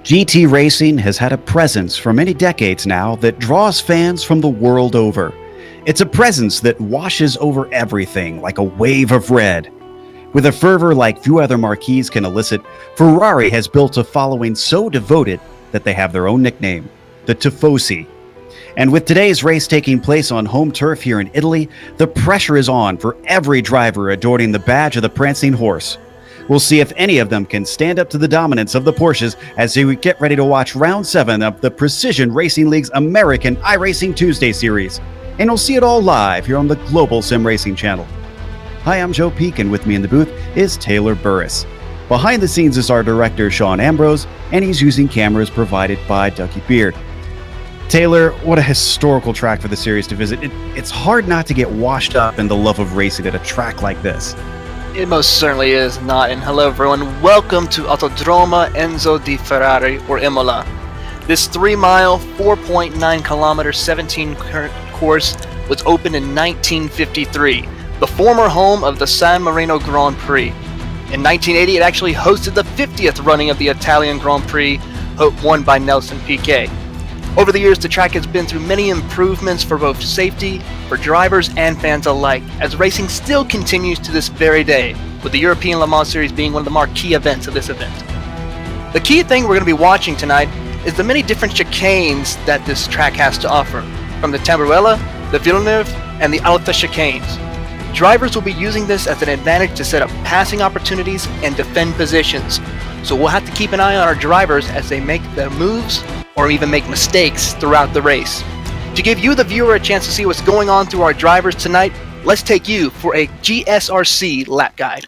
GT racing has had a presence for many decades now that draws fans from the world over. It's a presence that washes over everything like a wave of red. With a fervor like few other marquees can elicit, Ferrari has built a following so devoted that they have their own nickname, the Tifosi. And with today's race taking place on home turf here in Italy, the pressure is on for every driver adorning the badge of the prancing horse. We'll see if any of them can stand up to the dominance of the Porsches as we get ready to watch Round 7 of the Precision Racing League's American iRacing Tuesday series. And we'll see it all live here on the Global SimRacing Channel. Hi, I'm Joe Peak, and with me in the booth is Taylor Burris. Behind the scenes is our director, Sean Ambrose, and he's using cameras provided by Ducky Beard. Taylor, what a historical track for the series to visit. It's hard not to get washed up in the love of racing at a track like this. It most certainly is not. And hello everyone, welcome to Autodromo Enzo di Ferrari, or Imola. This 3-mile, 4.9 kilometer, 17 course was opened in 1953, the former home of the San Marino Grand Prix. In 1980, it actually hosted the 50th running of the Italian Grand Prix, won by Nelson Piquet. Over the years, the track has been through many improvements for both safety, for drivers and fans alike, as racing still continues to this very day, with the European Le Mans Series being one of the marquee events of this event. The key thing we're going to be watching tonight is the many different chicanes that this track has to offer, from the Tamburello, the Villeneuve, and the Alta chicanes. Drivers will be using this as an advantage to set up passing opportunities and defend positions, so we'll have to keep an eye on our drivers as they make their moves or even make mistakes throughout the race. To give you, the viewer, a chance to see what's going on through our drivers tonight, let's take you for a GSRC lap guide.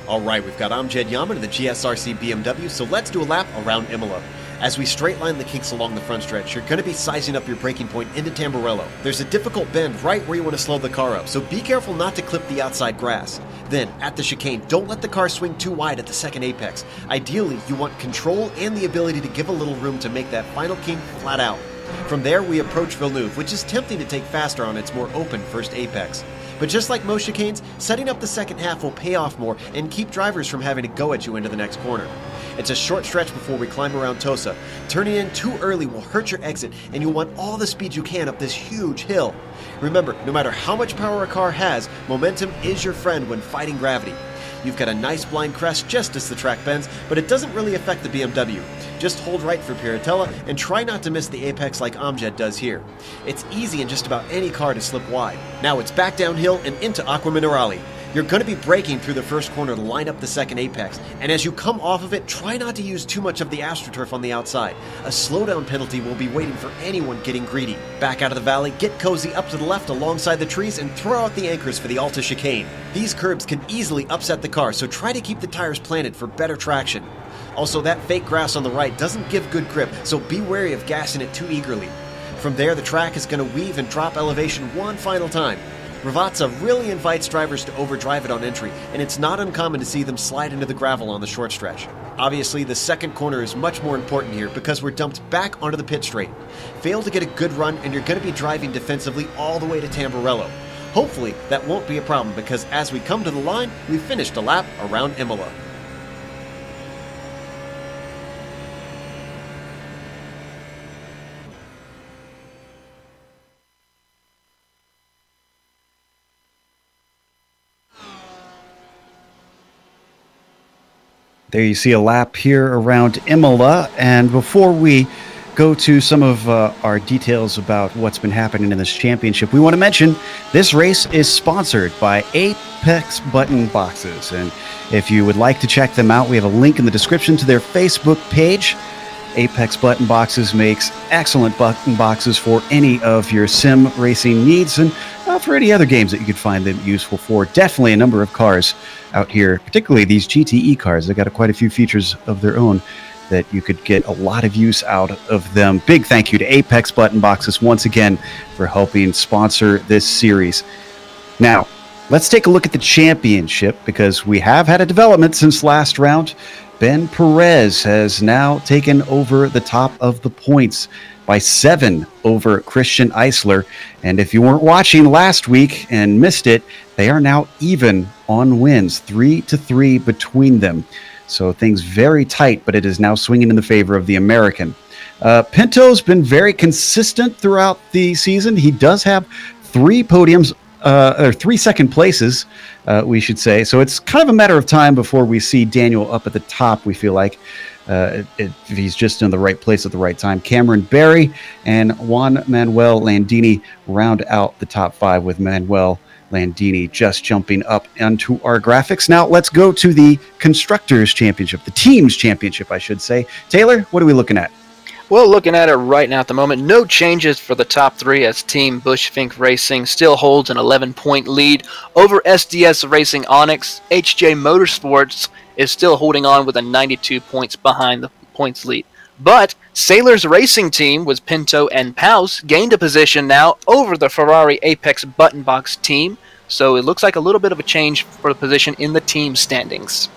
Alright, we've got Amjad Yaman in the GSRC BMW, so let's do a lap around Imola. As we straight line the kinks along the front stretch, you're going to be sizing up your braking point into Tamburello. There's a difficult bend right where you want to slow the car up, so be careful not to clip the outside grass. Then, at the chicane, don't let the car swing too wide at the second apex. Ideally, you want control and the ability to give a little room to make that final kink flat out. From there, we approach Villeneuve, which is tempting to take faster on its more open first apex. But just like most chicanes, setting up the second half will pay off more and keep drivers from having to go at you into the next corner. It's a short stretch before we climb around Tosa. Turning in too early will hurt your exit, and you'll want all the speed you can up this huge hill. Remember, no matter how much power a car has, momentum is your friend when fighting gravity. You've got a nice blind crest just as the track bends, but it doesn't really affect the BMW. Just hold right for Piratella and try not to miss the apex like Amjad does here. It's easy in just about any car to slip wide. Now it's back downhill and into Acqua Minerale. You're going to be braking through the first corner to line up the second apex, and as you come off of it, try not to use too much of the AstroTurf on the outside. A slowdown penalty will be waiting for anyone getting greedy. Back out of the valley, get cozy up to the left alongside the trees and throw out the anchors for the Alta chicane. These curbs can easily upset the car, so try to keep the tires planted for better traction. Also, that fake grass on the right doesn't give good grip, so be wary of gassing it too eagerly. From there, the track is going to weave and drop elevation one final time. Ravazza really invites drivers to overdrive it on entry, and it's not uncommon to see them slide into the gravel on the short stretch. Obviously, the second corner is much more important here because we're dumped back onto the pit straight. Fail to get a good run, and you're going to be driving defensively all the way to Tamburello. Hopefully, that won't be a problem because as we come to the line, we've finished a lap around Imola. There you see a lap here around Imola, and before we go to some of our details about what's been happening in this championship, we want to mention this race is sponsored by Apex Button Boxes, and if you would like to check them out, we have a link in the description to their Facebook page. Apex Button Boxes makes excellent button boxes for any of your sim racing needs and for any other games that you could find them useful for. Definitely a number of cars out here, particularly these GTE cars. They've got quite a few features of their own that you could get a lot of use out of them. Big thank you to Apex Button Boxes once again for helping sponsor this series. Now, let's take a look at the championship because we have had a development since last round. Ben Perez has now taken over the top of the points by 7 over Christian Eisler. And if you weren't watching last week and missed it, they are now even on wins, 3-3 between them. So things very tight, but it is now swinging in the favor of the American. Pinto's been very consistent throughout the season. He does have 3 podiums or 3 second places, we should say. So it's kind of a matter of time before we see Daniel up at the top, we feel like. If he's just in the right place at the right time. Cameron Barry and Juan Manuel Landini round out the top 5, with Manuel Landini just jumping up onto our graphics. Now let's go to the Constructors Championship, the Teams Championship, I should say. Taylor, what are we looking at? Well, looking at it right now at the moment, no changes for the top 3, as Team Bushfink Racing still holds an 11-point lead over SDS Racing Onyx. HJ Motorsports is still holding on with a 92 points behind the points lead. But Sailors Racing Team, with Pinto and Paus, gained a position now over the Ferrari Apex Button Box team. So it looks like a little bit of a change for the position in the team standings.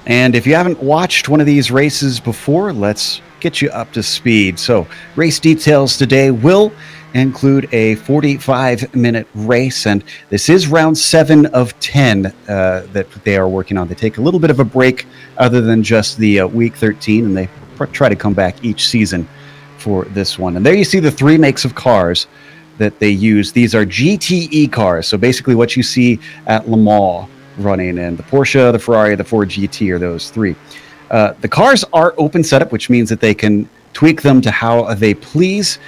And if you haven't watched one of these races before, let's get you up to speed. So race details today will include a 45-minute race, and this is round 7 of 10 that they are working on. They take a little bit of a break other than just the week 13, and they try to come back each season for this one. And there you see the 3 makes of cars that they use. These are GTE cars, so basically what you see at Le Mans running, and the Porsche, the Ferrari, the Ford GT are those 3. The cars are open setup, which means that they can tweak them to how they please,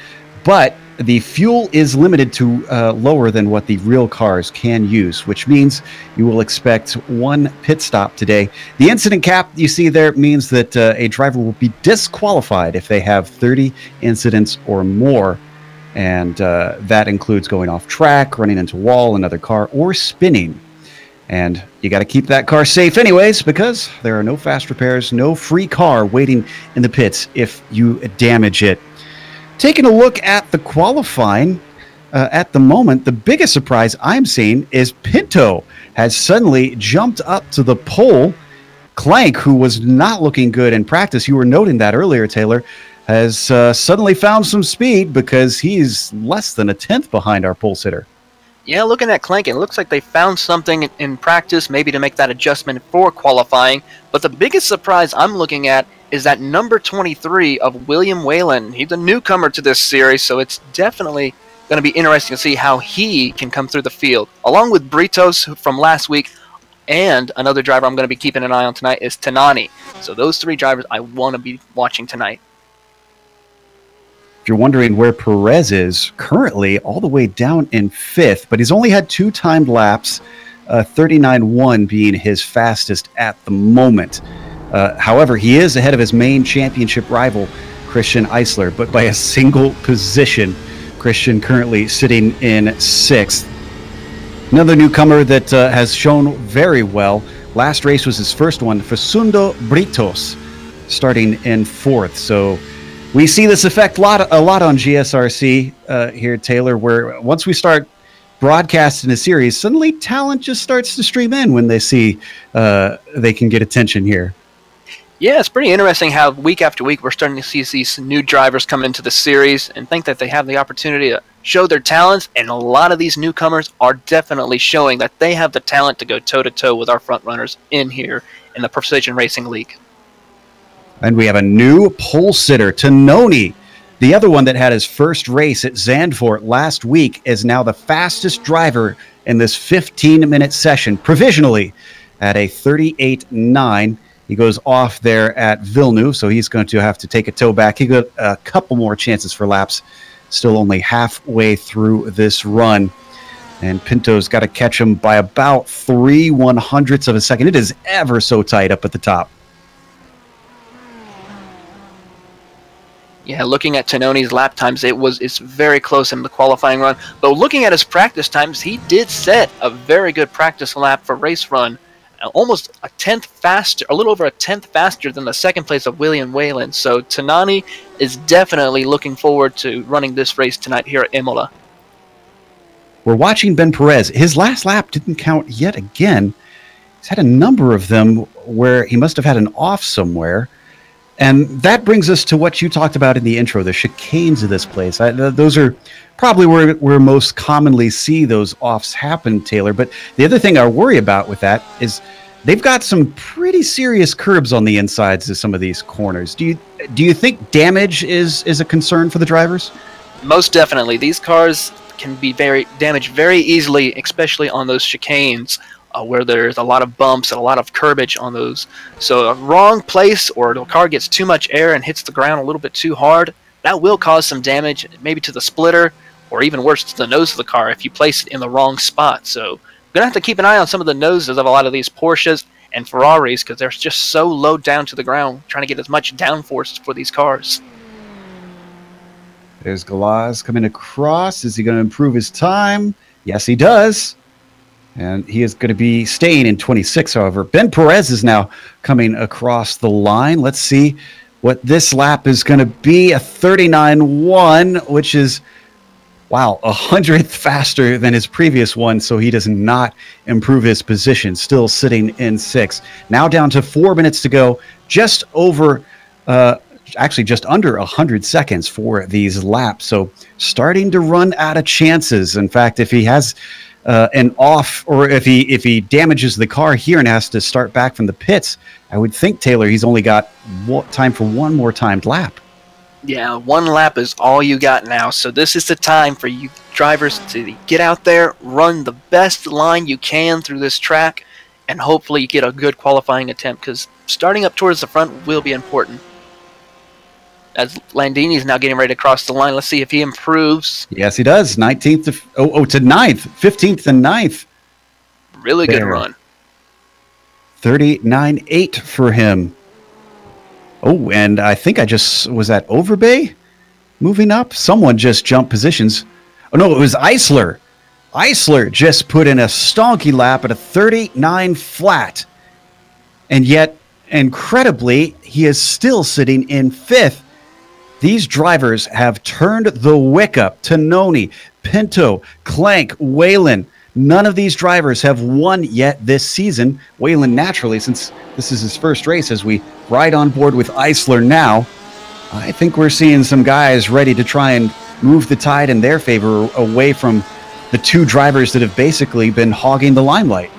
but the fuel is limited to lower than what the real cars can use, which means you will expect 1 pit stop today. The incident cap you see there means that a driver will be disqualified if they have 30 incidents or more, and that includes going off track, running into a wall, another car, or spinning. And you got to keep that car safe anyways, because there are no fast repairs, no free car waiting in the pits if you damage it. Taking a look at the qualifying, at the moment, the biggest surprise I'm seeing is Pinto has suddenly jumped up to the pole. Clank, who was not looking good in practice, you were noting that earlier, Taylor, has suddenly found some speed, because he's less than a tenth behind our pole sitter. Yeah, looking at Clank, it looks like they found something in practice, maybe to make that adjustment for qualifying. But the biggest surprise I'm looking at is that number 23 of William Whalen. He's a newcomer to this series, so it's definitely going to be interesting to see how he can come through the field. Along with Britos from last week, and another driver I'm going to be keeping an eye on tonight is Tanani. So those 3 drivers I want to be watching tonight. If you're wondering where Perez is, currently all the way down in 5th, but he's only had 2 timed laps, 39.1 being his fastest at the moment. However, he is ahead of his main championship rival, Christian Eisler, but by a single position. Christian currently sitting in 6th. Another newcomer that has shown very well. Last race was his first one, Facundo Britos, starting in 4th. So we see this effect a lot on GSRC here, Taylor, where once we start broadcasting a series, suddenly talent just starts to stream in when they see they can get attention here. Yeah, it's pretty interesting how week after week we're starting to see these new drivers come into the series and think that they have the opportunity to show their talents, and a lot of these newcomers are definitely showing that they have the talent to go toe-to-toe with our front runners in here in the Precision Racing League. And we have a new pole sitter, Tononi. The other one that had his first race at Zandvoort last week is now the fastest driver in this 15-minute session, provisionally at a 38.9. He goes off there at Villeneuve, so he's going to have to take a toe back. He got a couple more chances for laps, still only halfway through this run. And Pinto's got to catch him by about 3/100ths of a second. It is ever so tight up at the top. Yeah, looking at Tononi's lap times, it's very close in the qualifying run. But looking at his practice times, he did set a very good practice lap for race run. Almost a tenth faster, a little over a tenth faster than the second place of William Whalen. So Tononi is definitely looking forward to running this race tonight here at Imola. We're watching Ben Perez. His last lap didn't count yet again. He's had a number of them where he must have had an off somewhere. And that brings us to what you talked about in the intro, the chicanes of this place. Those are probably where we most commonly see those offs happen, Taylor. But the other thing I worry about with that is they've got some pretty serious curbs on the insides of some of these corners. Do you think damage is a concern for the drivers? Most definitely. These cars can be damaged very easily, especially on those chicanes where there's a lot of bumps and a lot of curbage on those. So a wrong place, or the car gets too much air and hits the ground a little bit too hard, that will cause some damage, maybe to the splitter, or even worse, to the nose of the car if you place it in the wrong spot. So we're going to have to keep an eye on some of the noses of a lot of these Porsches and Ferraris, because they're just so low down to the ground, trying to get as much downforce for these cars. There's Galaz coming across. Is he going to improve his time? Yes, he does. And he is going to be staying in 26, however. Ben Perez is now coming across the line. Let's see what this lap is going to be. A 39.1, which is, wow, 100th faster than his previous one, so he does not improve his position. Still sitting in 6. Now down to 4 minutes to go. Just over, actually just under 100 seconds for these laps. So starting to run out of chances. In fact, if he has an off, or if he damages the car here and has to start back from the pits, I would think, Taylor, he's only got time for one more timed lap. Yeah, one lap is all you got now, so this is the time for you drivers to get out there, run the best line you can through this track, and hopefully you get a good qualifying attempt, because starting up towards the front will be important. As Landini is now getting ready to cross the line, let's see if he improves. Yes, he does. 19th to 9th, 15th to 9th. Really good run. 39.8 for him. Oh, and I think I just was at Overbay moving up. Someone just jumped positions. Oh, no, it was Eisler. Eisler just put in a stonky lap at a 39 flat. And yet, incredibly, he is still sitting in 5th. These drivers have turned the wick up. Tononi, Pinto, Clank, Whalen. None of these drivers have won yet this season. Whalen, naturally, since this is his first race, as we ride on board with Eisler now, I think we're seeing some guys ready to try and move the tide in their favor away from the two drivers that have basically been hogging the limelight.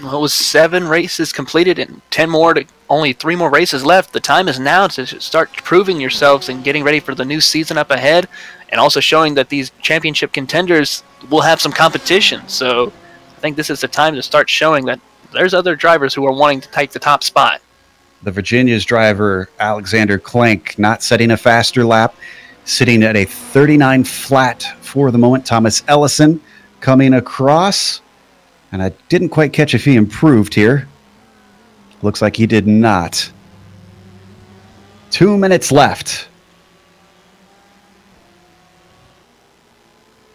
Well, it was 7 races completed and 10 more, only 3 more races left. The time is now to start proving yourselves and getting ready for the new season up ahead, and also showing that these championship contenders will have some competition. So I think this is the time to start showing that there's other drivers who are wanting to take the top spot. The Virginia's driver, Alexander Clank, not setting a faster lap, sitting at a 39 flat for the moment. Thomas Ellison coming across, and I didn't quite catch if he improved here. Looks like he did not. 2 minutes left.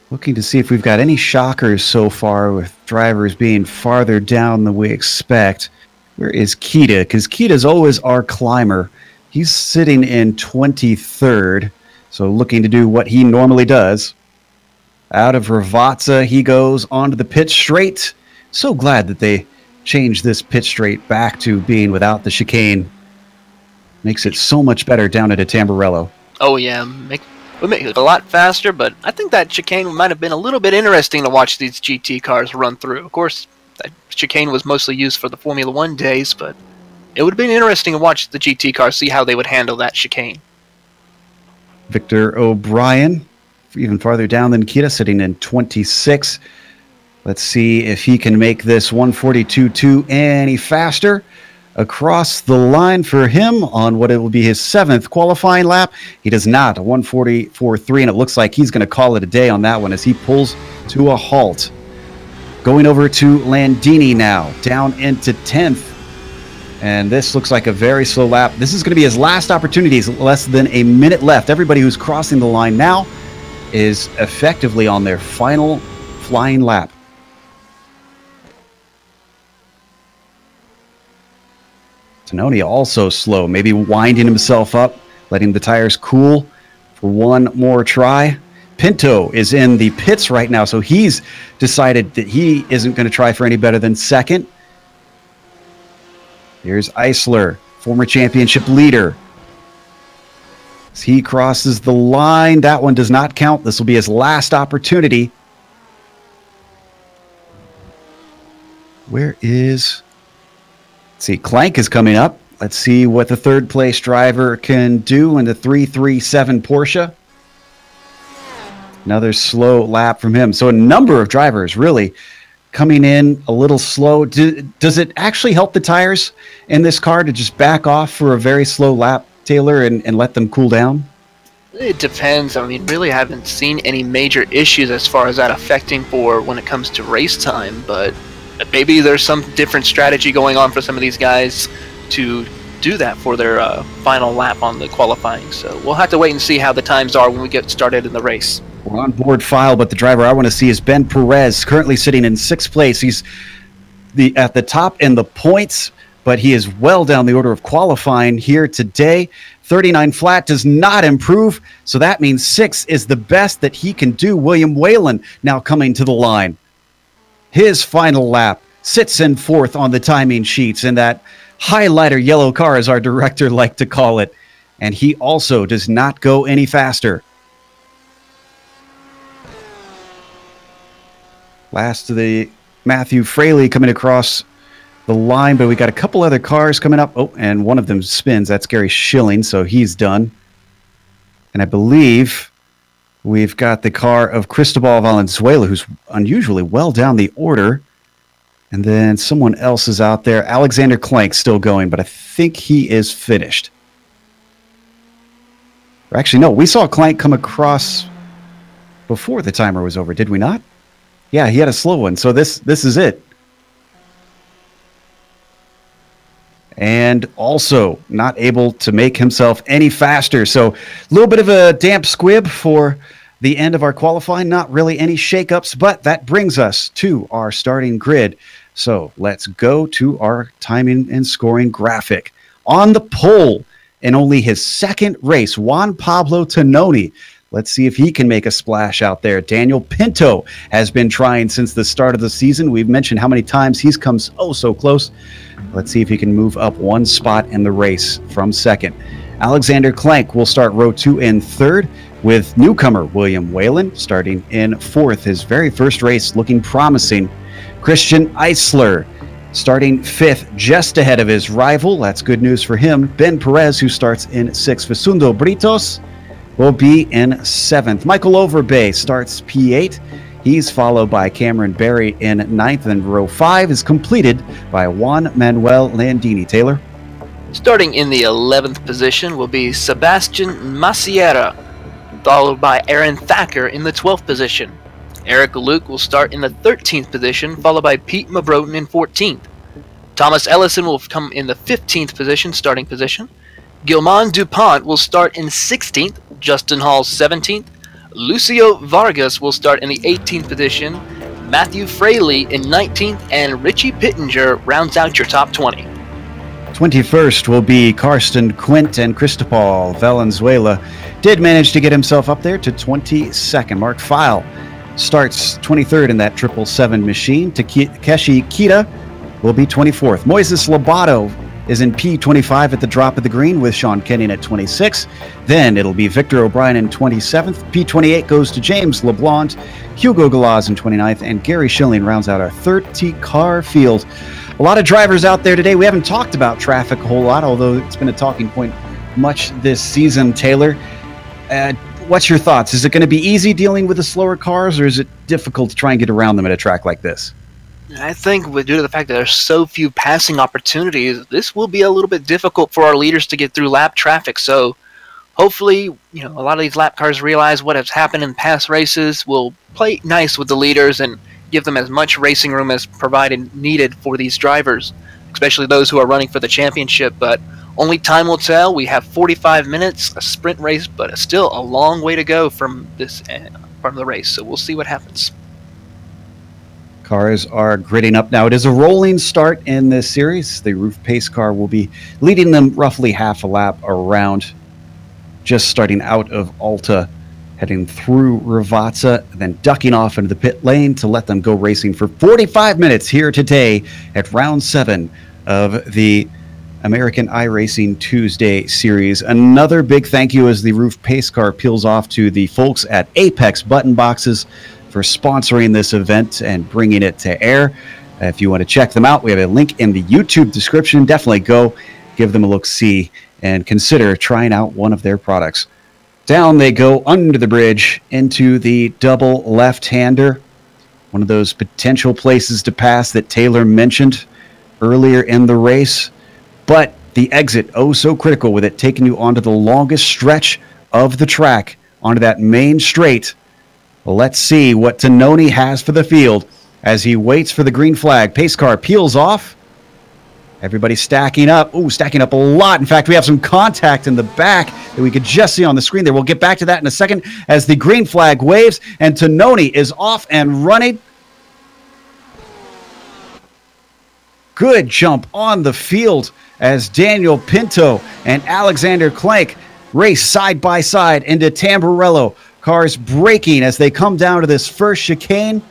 Looking to see if we've got any shockers so far, with drivers being farther down than we expect. Where is Kita? Because Kita's always our climber. He's sitting in 23rd, so looking to do what he normally does. Out of Ravazza, he goes onto the pit straight. So glad that they changed this pit straight back to being without the chicane. Makes it so much better down at Tamburello. Oh yeah, would make it a lot faster, but I think that chicane might have been a little bit interesting to watch these GT cars run through. Of course, that chicane was mostly used for the Formula 1 days, but it would have been interesting to watch the GT cars, see how they would handle that chicane. Victor O'Brien, even farther down than Kita, sitting in 26. Let's see if he can make this 142.2 any faster. Across the line for him on what it will be his 7th qualifying lap. He does not, a 144.3, and it looks like he's going to call it a day on that one as he pulls to a halt. Going over to Landini now, down into 10th. And this looks like a very slow lap. This is going to be his last opportunity. It's less than a minute left. Everybody who's crossing the line now is effectively on their final flying lap. Tononi also slow, maybe winding himself up, letting the tires cool for one more try. Pinto is in the pits right now, so he's decided that he isn't going to try for any better than 2nd. Here's Eisler, former championship leader. As he crosses the line, that one does not count. This will be his last opportunity. Where is... Let's see, Clank is coming up. Let's see what the 3rd place driver can do in the 337 Porsche. Another slow lap from him. So a number of drivers really coming in a little slow. Does it actually help the tires in this car to just back off for a very slow lap, Taylor, and let them cool down? It depends. I mean, really haven't seen any major issues as far as that affecting for when it comes to race time, but maybe there's some different strategy going on for some of these guys to do that for their final lap on the qualifying. So we'll have to wait and see how the times are when we get started in the race. We're on board file, but the driver I want to see is Ben Perez, currently sitting in 6th place. He's at the top in the points, but he is well down the order of qualifying here today. 39 flat does not improve, so that means 6 is the best that he can do. William Whalen now coming to the line. His final lap sits in 4th on the timing sheets in that highlighter yellow car, as our director liked to call it, and he also does not go any faster. Last of the Matthew Fraley coming across the line, but we got a couple other cars coming up. Oh, and one of them spins. That's Gary Schilling, so he's done. And I believe we've got the car of Cristobal Valenzuela, who's unusually well down the order. And then someone else is out there. Alexander Klank still going, but I think he is finished. Or actually, no, we saw Klank come across before the timer was over, did we not? Yeah, he had a slow one, so this is it. And also not able to make himself any faster. So a little bit of a damp squib for the end of our qualifying. Not really any shakeups, but that brings us to our starting grid. So let's go to our timing and scoring graphic. On the pole, in only his second race, Juan Pablo Tononi. Let's see if he can make a splash out there. Daniel Pinto has been trying since the start of the season. We've mentioned how many times he's come so close. Let's see if he can move up one spot in the race from second. Alexander Klank will start row 2 and 3rd, with newcomer William Whalen starting in 4th. His very first race looking promising. Christian Eisler starting 5th, just ahead of his rival. That's good news for him. Ben Perez, who starts in 6th. Facundo Britos will be in 7th. Michael Overbay starts P8. He's followed by Cameron Barry in 9th, and row 5 is completed by Juan Manuel Landini. Taylor? Starting in the 11th position will be Sebastian Maciera, followed by Aaron Thacker in the 12th position. Eric Luke will start in the 13th position, followed by Pete Mabroten in 14th. Thomas Ellison will come in the 15th position, starting position. Gilman DuPont will start in 16th, Justin Hall 17th, Lucio Vargas will start in the 18th position, Matthew Fraley in 19th, and Richie Pittenger rounds out your top 20. 21st will be Karsten Quint, and Cristobal Valenzuela did manage to get himself up there to 22nd. Mark File starts 23rd in that 777 machine. Takeshi Kita will be 24th. Moises Lobato is in P25 at the drop of the green, with Sean Kenyon at 26. Then it'll be Victor O'Brien in 27th. P28 goes to James LeBlanc, Hugo Galaz in 29th, and Gary Schilling rounds out our 30-car field. A lot of drivers out there today. We haven't talked about traffic a whole lot, although it's been a talking point much this season. Taylor, what's your thoughts? Is it going to be easy dealing with the slower cars, or is it difficult to try and get around them at a track like this? I think due to the fact that there's so few passing opportunities, this will be a little bit difficult for our leaders to get through lap traffic. So hopefully, a lot of these lap cars realize what has happened in past races, will play nice with the leaders and give them as much racing room as needed for these drivers, especially those who are running for the championship. But only time will tell. We have 45 minutes, a sprint race, but still a long way to go from this part of the race. So we'll see what happens. Cars are gridding up now. It is a rolling start in this series. The roof pace car will be leading them roughly half a lap around, just starting out of Alta, heading through Ravazza, then ducking off into the pit lane to let them go racing for 45 minutes here today at round 7 of the American iRacing Tuesday series. Another big thank you as the roof pace car peels off to the folks at Apex Button Boxes for sponsoring this event and bringing it to air. If you want to check them out, we have a link in the YouTube description. Definitely go give them a look-see and consider trying out one of their products. Down they go under the bridge into the double left-hander. One of those potential places to pass that Taylor mentioned earlier in the race. But the exit, oh so critical, with it taking you onto the longest stretch of the track, onto that main straight. Well, let's see what Tononi has for the field as he waits for the green flag. Pace car peels off. Everybody stacking up. Ooh, stacking up a lot. In fact, we have some contact in the back that we could just see on the screen there. We'll get back to that in a second as the green flag waves and Tononi is off and running. Good jump on the field as Daniel Pinto and Alexander Klenk race side by side into Tamburello. Cars braking as they come down to this first chicane.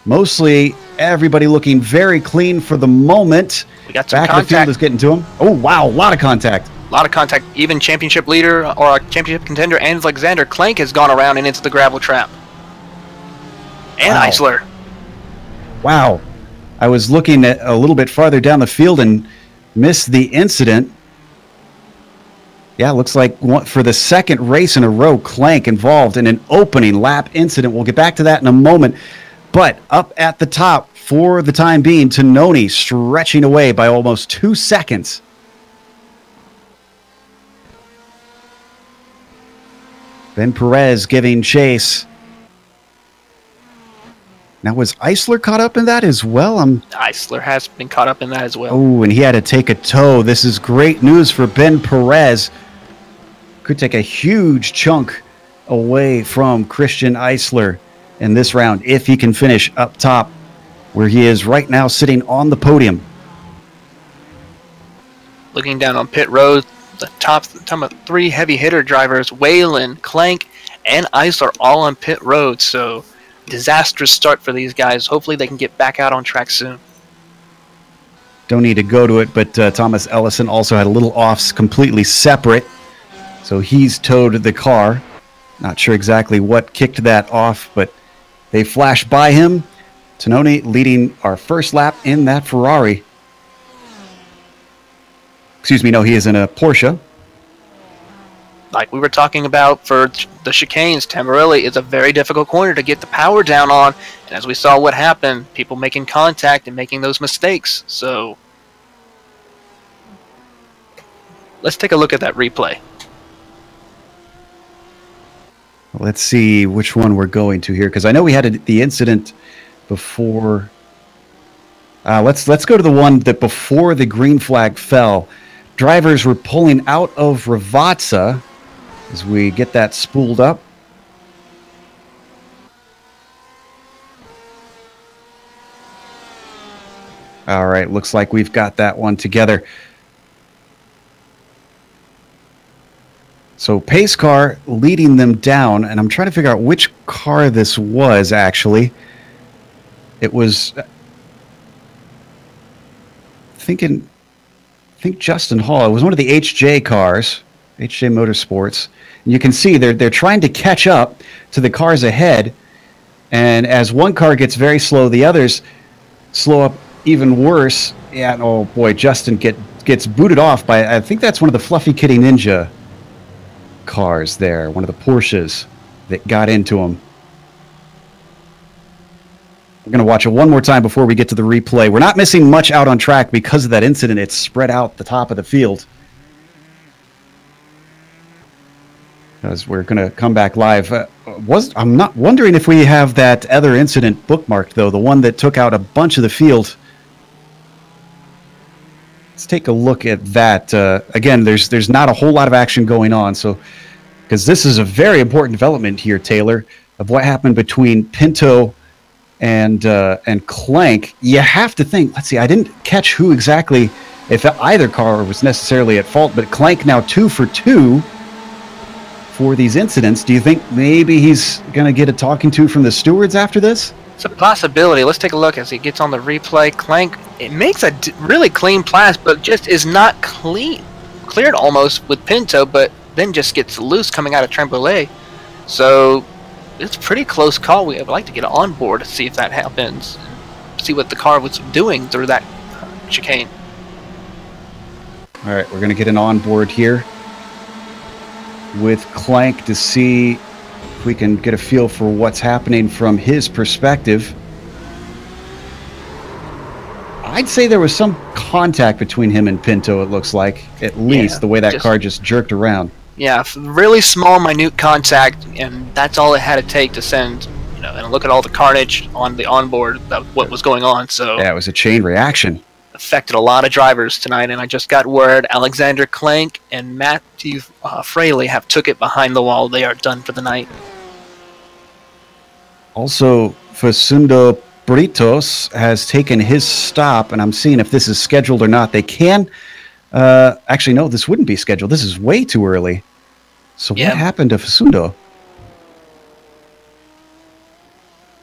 Mostly everybody looking very clean for the moment. We got some back contact. of the field is getting to him. Oh, wow, a lot of contact. A lot of contact. Even championship leader or championship contender Alexander Klenk has gone around and into the gravel trap. And Wow. Eisler. Wow. I was looking at a little bit farther down the field and missed the incident. Yeah, looks like for the second race in a row, Klenk involved in an opening lap incident. We'll get back to that in a moment. But up at the top, for the time being, Tononi stretching away by almost 2 seconds. Ben Perez giving chase. Now, was Eisler caught up in that as well? Eisler has been caught up in that as well. Oh, and he had to take a tow. This is great news for Ben Perez. Could take a huge chunk away from Christian Eisler in this round if he can finish up top where he is right now sitting on the podium. Looking down on pit road, the top of three heavy hitter drivers, Whalen, Klenk, and Eisler all on pit road. So disastrous start for these guys. Hopefully they can get back out on track soon. Don't need to go to it, but Thomas Ellison also had a little offs completely separate. So he's towed the car. Not sure exactly what kicked that off, but they flashed by him. Tononi leading our first lap in that Ferrari. Excuse me, no, he is in a Porsche. Like we were talking about for the chicanes, Tamburello is a very difficult corner to get the power down on. And as we saw what happened, people making contact and making those mistakes. So let's take a look at that replay. Let's see which one we're going to here, because I know we had the incident before. Let's go to the one that before the green flag fell. Drivers were pulling out of Ravazza as we get that spooled up. All right, looks like we've got that one together. So pace car leading them down, and I'm trying to figure out which car this was, actually. It was, I think Justin Hall. It was one of the HJ cars, HJ Motorsports. And you can see they're trying to catch up to the cars ahead, and as one car gets very slow, the others slow up even worse. Yeah, oh boy, Justin gets booted off by, I think that's one of the Fluffy Kitty Ninja cars there, one of the Porsches that got into him. We're going to watch it one more time before we get to the replay. We're not missing much out on track because of that incident. It's spread out the top of the field. As we're going to come back live. I'm not wondering if we have that other incident bookmarked, though, the one that took out a bunch of the field. Let's take a look at that. Again, there's not a whole lot of action going on, so because this is a very important development here, Taylor, of what happened between Pinto and Klenk. You have to think. Let's see. I didn't catch who exactly, if either car was necessarily at fault, but Klenk now 2 for 2 for these incidents. Do you think maybe he's going to get a talking to from the stewards after this? It's a possibility. Let's take a look as he gets on the replay. Klenk, it makes a really clean pass, but just is not cleared almost with Pinto, but then just gets loose coming out of Tremblay. So it's a pretty close call. We would like to get on board to see if that happens, see what the car was doing through that chicane. All right, we're going to get an onboard here. with Clank to see if we can get a feel for what's happening from his perspective. I'd say there was some contact between him and Pinto, it looks like, at least, the way that car just jerked around. Yeah, really small, minute contact, and that's all it had to take to send, you know, and look at all the carnage on the onboard, what was going on. So yeah, it was a chain reaction. Affected a lot of drivers tonight, and I just got word Alexander Clank and Matthew Fraley have took it behind the wall. They are done for the night. Also, Facundo Britos has taken his stop, and I'm seeing if this is scheduled or not. They can... actually, no, this wouldn't be scheduled. This is way too early. So what happened to Facundo?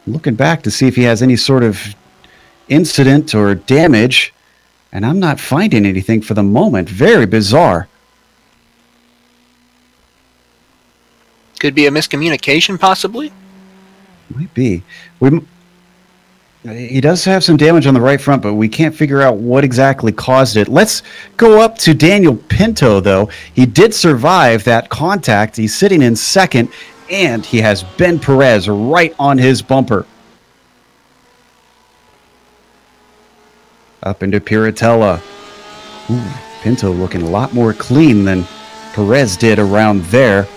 Looking back to see if he has any sort of incident or damage, and I'm not finding anything for the moment. Very bizarre. Could be a miscommunication, possibly? Might be. He does have some damage on the right front, but we can't figure out what exactly caused it. Let's go up to Daniel Pinto, though. He did survive that contact. He's sitting in second, and he has Ben Perez right on his bumper. Up into Piratella. Ooh, Pinto looking a lot more clean than Perez did around there.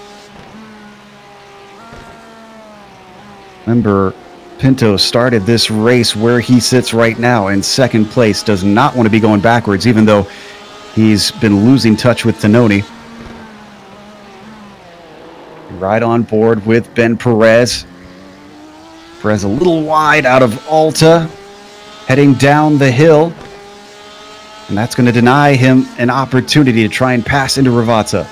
Remember, Pinto started this race where he sits right now in second place. Does not want to be going backwards, even though he's been losing touch with Tononi. Right on board with Ben Perez. Perez a little wide out of Alta, heading down the hill. And that's going to deny him an opportunity to try and pass into Ravazza.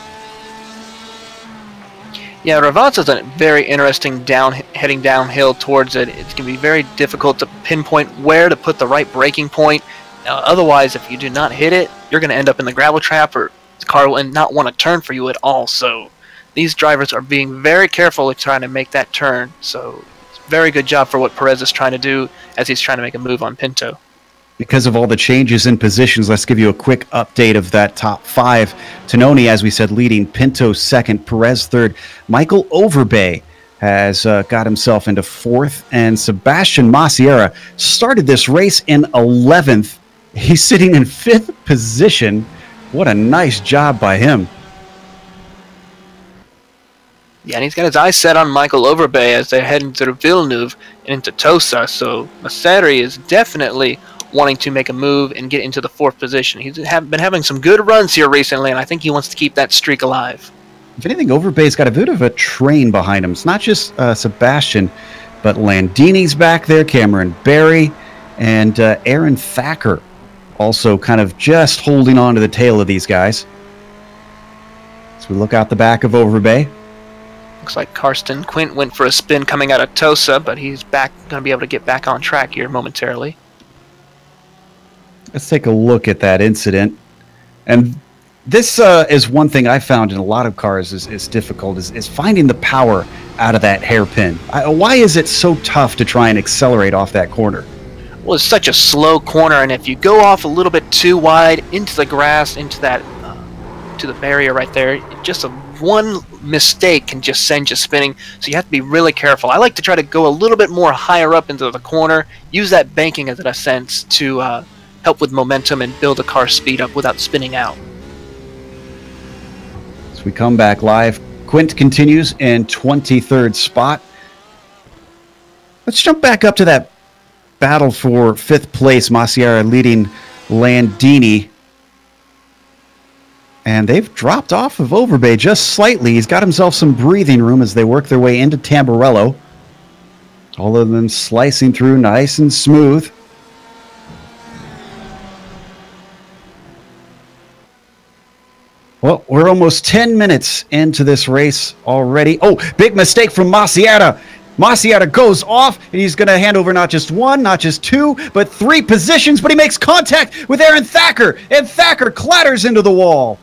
Yeah, Ravazza's a very interesting heading downhill towards it. It's going to be very difficult to pinpoint where to put the right braking point. Otherwise, if you do not hit it, you're going to end up in the gravel trap, or the car will not want to turn for you at all. So these drivers are being very careful in trying to make that turn. So it's a very good job for what Perez is trying to do as he's trying to make a move on Pinto. Because of all the changes in positions, let's give you a quick update of that top five. Tononi, as we said, leading. Pinto second, Perez third. Michael Overbay has got himself into fourth, and Sebastian Masiera started this race in 11th. He's sitting in fifth position. What a nice job by him. Yeah, and he's got his eyes set on Michael Overbay as they head into Villeneuve and into Tosa. So Masiera is definitely wanting to make a move and get into the fourth position. He's been having some good runs here recently, and I think he wants to keep that streak alive. If anything, Overbay's got a bit of a train behind him. It's not just Sebastian, but Landini's back there, Cameron Barry, and Aaron Thacker also kind of just holding on to the tail of these guys. As we look out the back of Overbay. Looks like Karsten Quint went for a spin coming out of Tosa, but he's going to be able to get back on track here momentarily. Let's take a look at that incident. And this is one thing I found in a lot of cars is difficult, is finding the power out of that hairpin. Why is it so tough to try and accelerate off that corner? Well, it's such a slow corner, and if you go off a little bit too wide into the grass, into that, to the barrier right there, just one mistake can just send you spinning, so you have to be really careful. I like to try to go a little bit more higher up into the corner, use that banking as a sense to help with momentum and build the car speed up without spinning out. As we come back live, Quint continues in 23rd spot. Let's jump back up to that battle for 5th place. Masiera leading Landini. And they've dropped off of Overbay just slightly. He's got himself some breathing room as they work their way into Tamburello. All of them slicing through nice and smooth. Well, we're almost 10 minutes into this race already. Oh, big mistake from Masiera. Masiera goes off, and he's going to hand over not just one, not just two, but 3 positions, but he makes contact with Aaron Thacker, and Thacker clatters into the wall.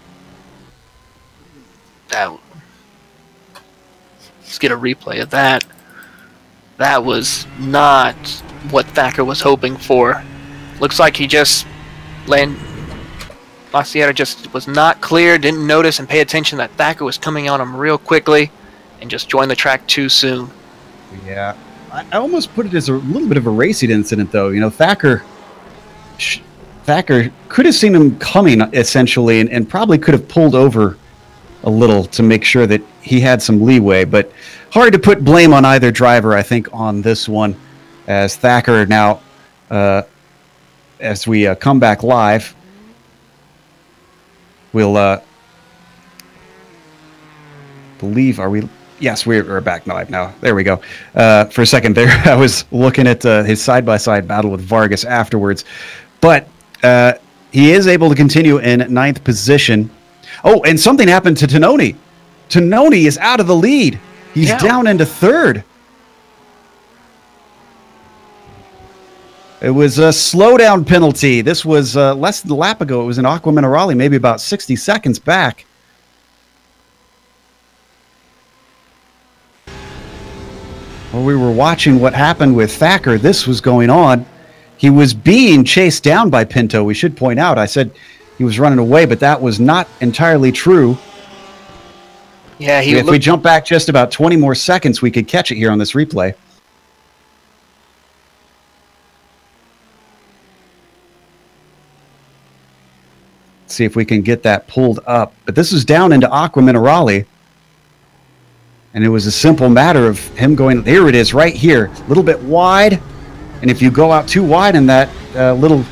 Let's get a replay of that. That was not what Thacker was hoping for. Looks like he just Masiera just was not clear, didn't notice and pay attention that Thacker was coming on him real quickly, and just joined the track too soon. Yeah, I almost put it as a little bit of a racing incident, though. You know, Thacker could have seen him coming, essentially, and probably could have pulled over a little to make sure that he had some leeway. But hard to put blame on either driver, I think, on this one, as Thacker now, as we come back live, we'll believe, are we? Yes, we're back live now. There we go. For a second there, I was looking at his side-by-side battle with Vargas afterwards. But he is able to continue in 9th position. Oh, and something happened to Tononi. Tononi is out of the lead. He's down into 3rd. It was a slowdown penalty. This was less than a lap ago. It was in Aqua Minerale, maybe about 60 seconds back. While we were watching what happened with Thacker, this was going on. He was being chased down by Pinto. We should point out, I said he was running away, but that was not entirely true. Yeah, if we jump back just about 20 more seconds, we could catch it here on this replay. Let's see if we can get that pulled up. But this is down into Aqua Minerale. And it was a simple matter of him going, there it is right here, a little bit wide. And if you go out too wide in that little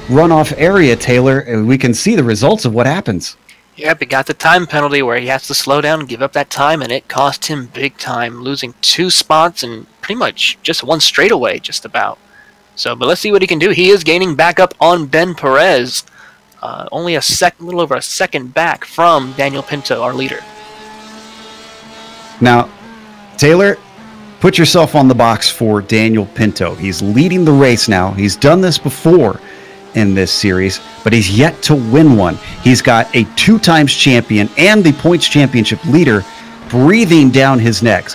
runoff area, Taylor, we can see the results of what happens. Yep, he got the time penalty where he has to slow down and give up that time, and it cost him big time, losing 2 spots and pretty much just 1 straightaway, just about. So, but let's see what he can do. He is gaining back up on Ben Perez, only a little over a second back from Daniel Pinto, our leader. Now, Taylor, put yourself on the box for Daniel Pinto. He's leading the race now. He's done this before in this series, but he's yet to win one. He's got a 2-times champion and the points championship leader breathing down his neck.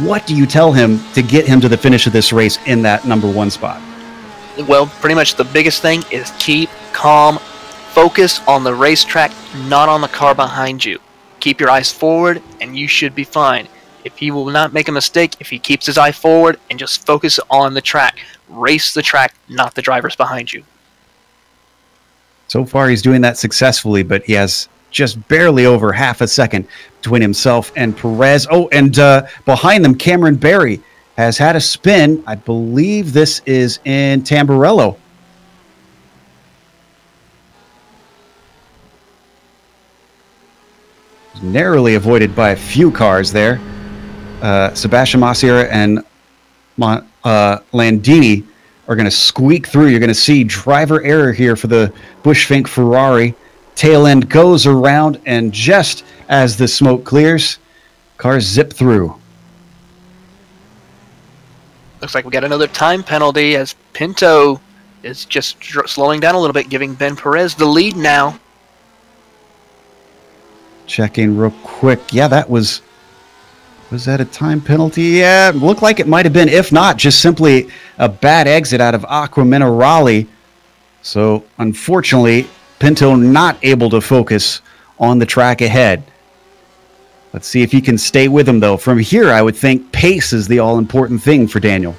What do you tell him to get him to the finish of this race in that #1 spot? Well, pretty much the biggest thing is keep calm, focus on the racetrack, not on the car behind you. Keep your eyes forward, and you should be fine. If he will not make a mistake, if he keeps his eye forward and just focus on the track. Race the track, not the drivers behind you. So far, he's doing that successfully, but he has just barely over half a second between himself and Perez. Oh, and behind them, Cameron Barry has had a spin. I believe this is in Tamburello. Narrowly avoided by a few cars there. Sebastian Masiera and Landini are going to squeak through. You're going to see driver error here for the Bushfink Ferrari. Tail end goes around, and just as the smoke clears, cars zip through. Looks like we got another time penalty as Pinto is just slowing down a little bit, giving Ben Perez the lead now. Checking real quick. Yeah, that was that a time penalty? Yeah, looked like it might have been. If not, just simply a bad exit out of Aqua Minerale. So, unfortunately, Pinto not able to focus on the track ahead. Let's see if he can stay with him, though. From here, I would think pace is the all-important thing for Daniel.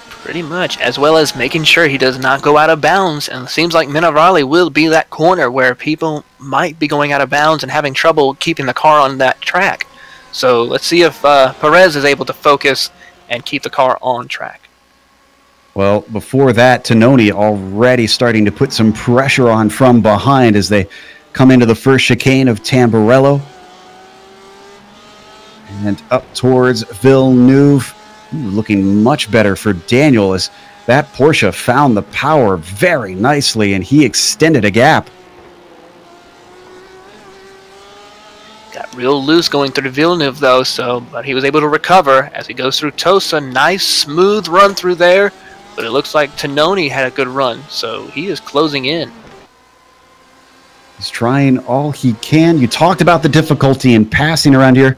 Pretty much, as well as making sure he does not go out of bounds. And it seems like Minerale will be that corner where people might be going out of bounds and having trouble keeping the car on that track. So let's see if Perez is able to focus and keep the car on track. Well, before that, Tononi already starting to put some pressure on from behind as they come into the first chicane of Tamburello. And up towards Villeneuve. Looking much better for Daniel as that Porsche found the power very nicely and he extended a gap. Got real loose going through Villeneuve though, but he was able to recover as he goes through Tosa. Nice smooth run through there, but it looks like Tononi had a good run, so he is closing in. He's trying all he can. You talked about the difficulty in passing around here.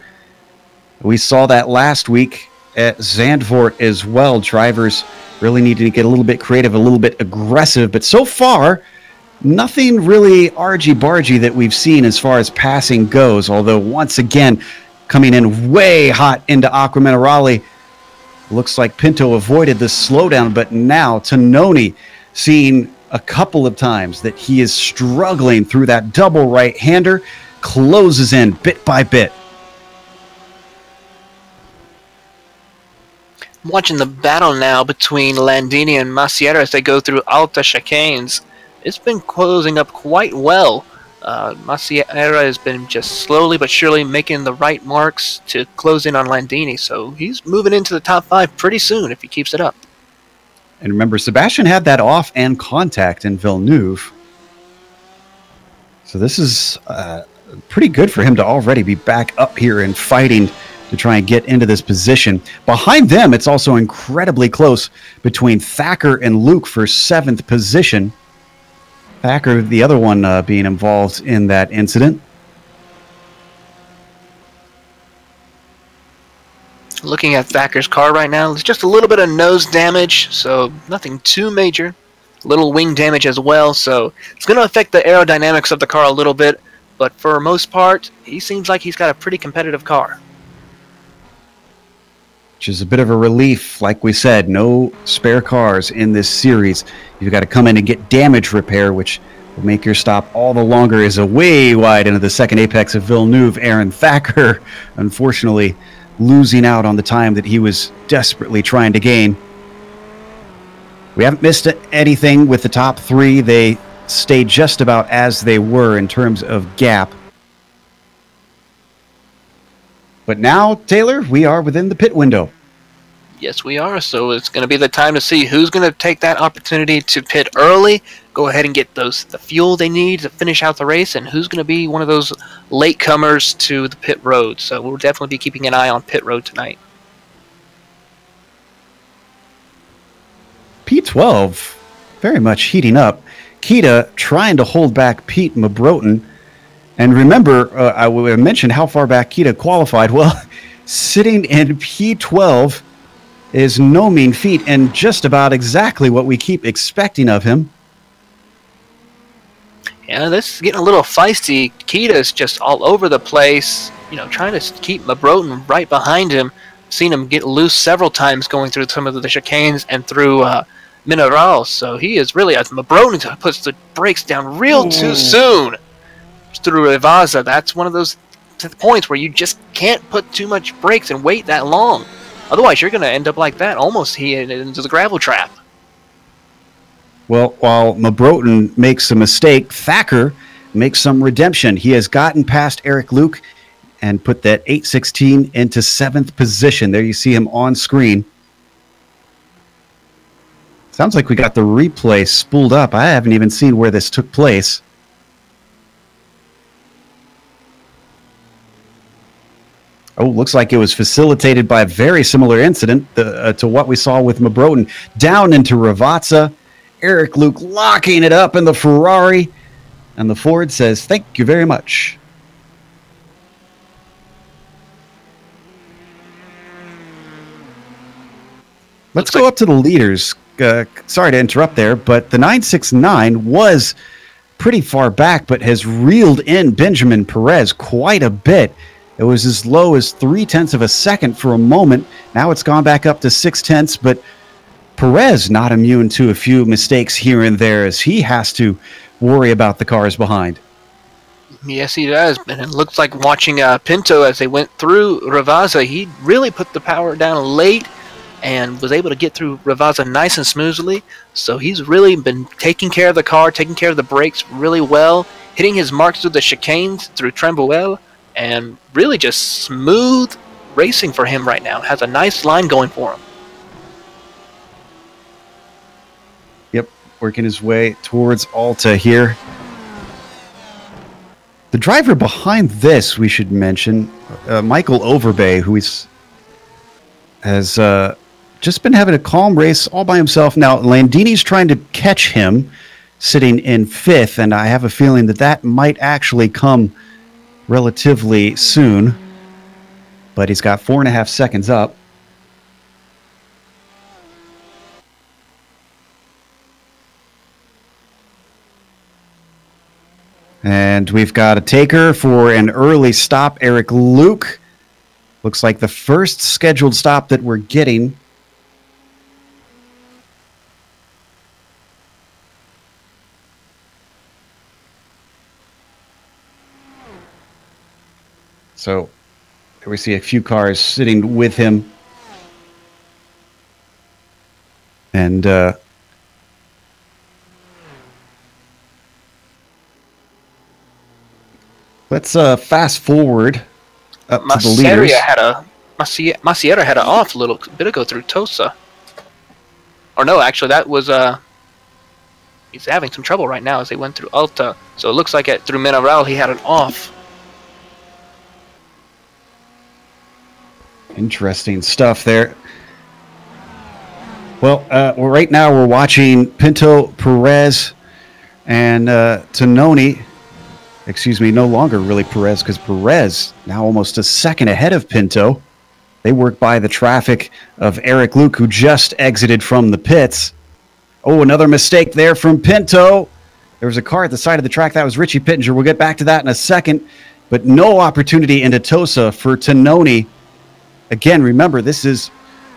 We saw that last week at Zandvoort as well. Drivers really need to get a little bit creative, a little bit aggressive, but so far Nothing really argy-bargy that we've seen as far as passing goes, although once again, coming in way hot into Aqua Minerale. Looks like Pinto avoided the slowdown, but now Tononi seeing a couple of times that he is struggling through that double right-hander, closes in bit by bit. I'm watching the battle now between Landini and Masiera as they go through Alta chicanes. It's been closing up quite well. Masiera has been just slowly but surely making the right marks to close in on Landini, so he's moving into the top 5 pretty soon if he keeps it up. And remember, Sebastian had that off and contact in Villeneuve. So this is pretty good for him to already be back up here and fighting to try and get into this position. Behind them, it's also incredibly close between Thacker and Luke for 7th position. Thacker, the other one being involved in that incident. Looking at Thacker's car right now, there's just a little bit of nose damage, so nothing too major. Little wing damage as well, so it's going to affect the aerodynamics of the car a little bit, but for most part, he seems like he's got a pretty competitive car. Which is a bit of a relief. Like we said, no spare cars in this series. You've got to come in and get damage repair, which will make your stop all the longer. Is a way wide into the second apex of Villeneuve. Aaron Thacker, unfortunately, losing out on the time that he was desperately trying to gain. We haven't missed anything with the top 3. They stay just about as they were in terms of gap. But now, Taylor, we are within the pit window. Yes, we are. So it's going to be the time to see who's going to take that opportunity to pit early, go ahead and get the fuel they need to finish out the race, and who's going to be one of those latecomers to the pit road. So we'll definitely be keeping an eye on pit road tonight. P12, very much heating up. Kita trying to hold back Pete Mabroten. And remember, I mentioned how far back Kita qualified. Well, sitting in P12 is no mean feat and just about exactly what we keep expecting of him. Yeah, this is getting a little feisty. Kita's just all over the place, trying to keep Mabroten right behind him. Seen him get loose several times going through some of the chicanes and through Mineral. So he is really, as Mabroten puts the brakes down real too soon through Revaza. That's one of those points where you just can't put too much brakes and wait that long. Otherwise, you're going to end up like that, almost into the gravel trap. Well, while Mabroten makes a mistake, Thacker makes some redemption. He has gotten past Eric Luke and put that 816 into 7th position. There you see him on screen. Sounds like we got the replay spooled up. I haven't even seen where this took place. Oh, looks like it was facilitated by a very similar incident to what we saw with Mabroten. Down into Ravazza. Eric Luke locking it up in the Ferrari. And the Ford says, thank you very much. Let's go up to the leaders. Sorry to interrupt there, but the 969 was pretty far back, but has reeled in Benjamin Perez quite a bit. It was as low as 0.3 of a second for a moment. Now it's gone back up to 0.6, but Perez not immune to a few mistakes here and there as he has to worry about the cars behind. Yes, he does. And it looks like watching Pinto as they went through Ravazza, he really put the power down late and was able to get through Ravazza nice and smoothly. So he's really been taking care of the car, taking care of the brakes really well, hitting his marks through the chicanes, through Trembuel, and really just smooth racing for him right now. Has a nice line going for him. Yep, working his way towards Alta here. The driver behind this, we should mention, Michael Overbay, who has just been having a calm race all by himself. Now, Landini's trying to catch him, sitting in 5th, and I have a feeling that that might actually come relatively soon, but he's got 4.5 seconds up. And we've got a taker for an early stop, Eric Luke. Looks like the first scheduled stop that we're getting. So here we see a few cars sitting with him. And let's fast forward up to the leaders. Maciera had an off a little bit ago through Tosa. Or no, actually, that was he's having some trouble right now as they went through Alta. So it looks like through Mineral he had an off. Interesting stuff there. Well, right now we're watching Pinto, Perez, and Tononi. Excuse me, no longer really Perez, because Perez now almost a second ahead of Pinto. They work by the traffic of Eric Luke, who just exited from the pits. Oh, another mistake there from Pinto. There was a car at the side of the track. That was Richie Pittenger. We'll get back to that in a second. But no opportunity into Tosa for Tononi. Again, remember, this is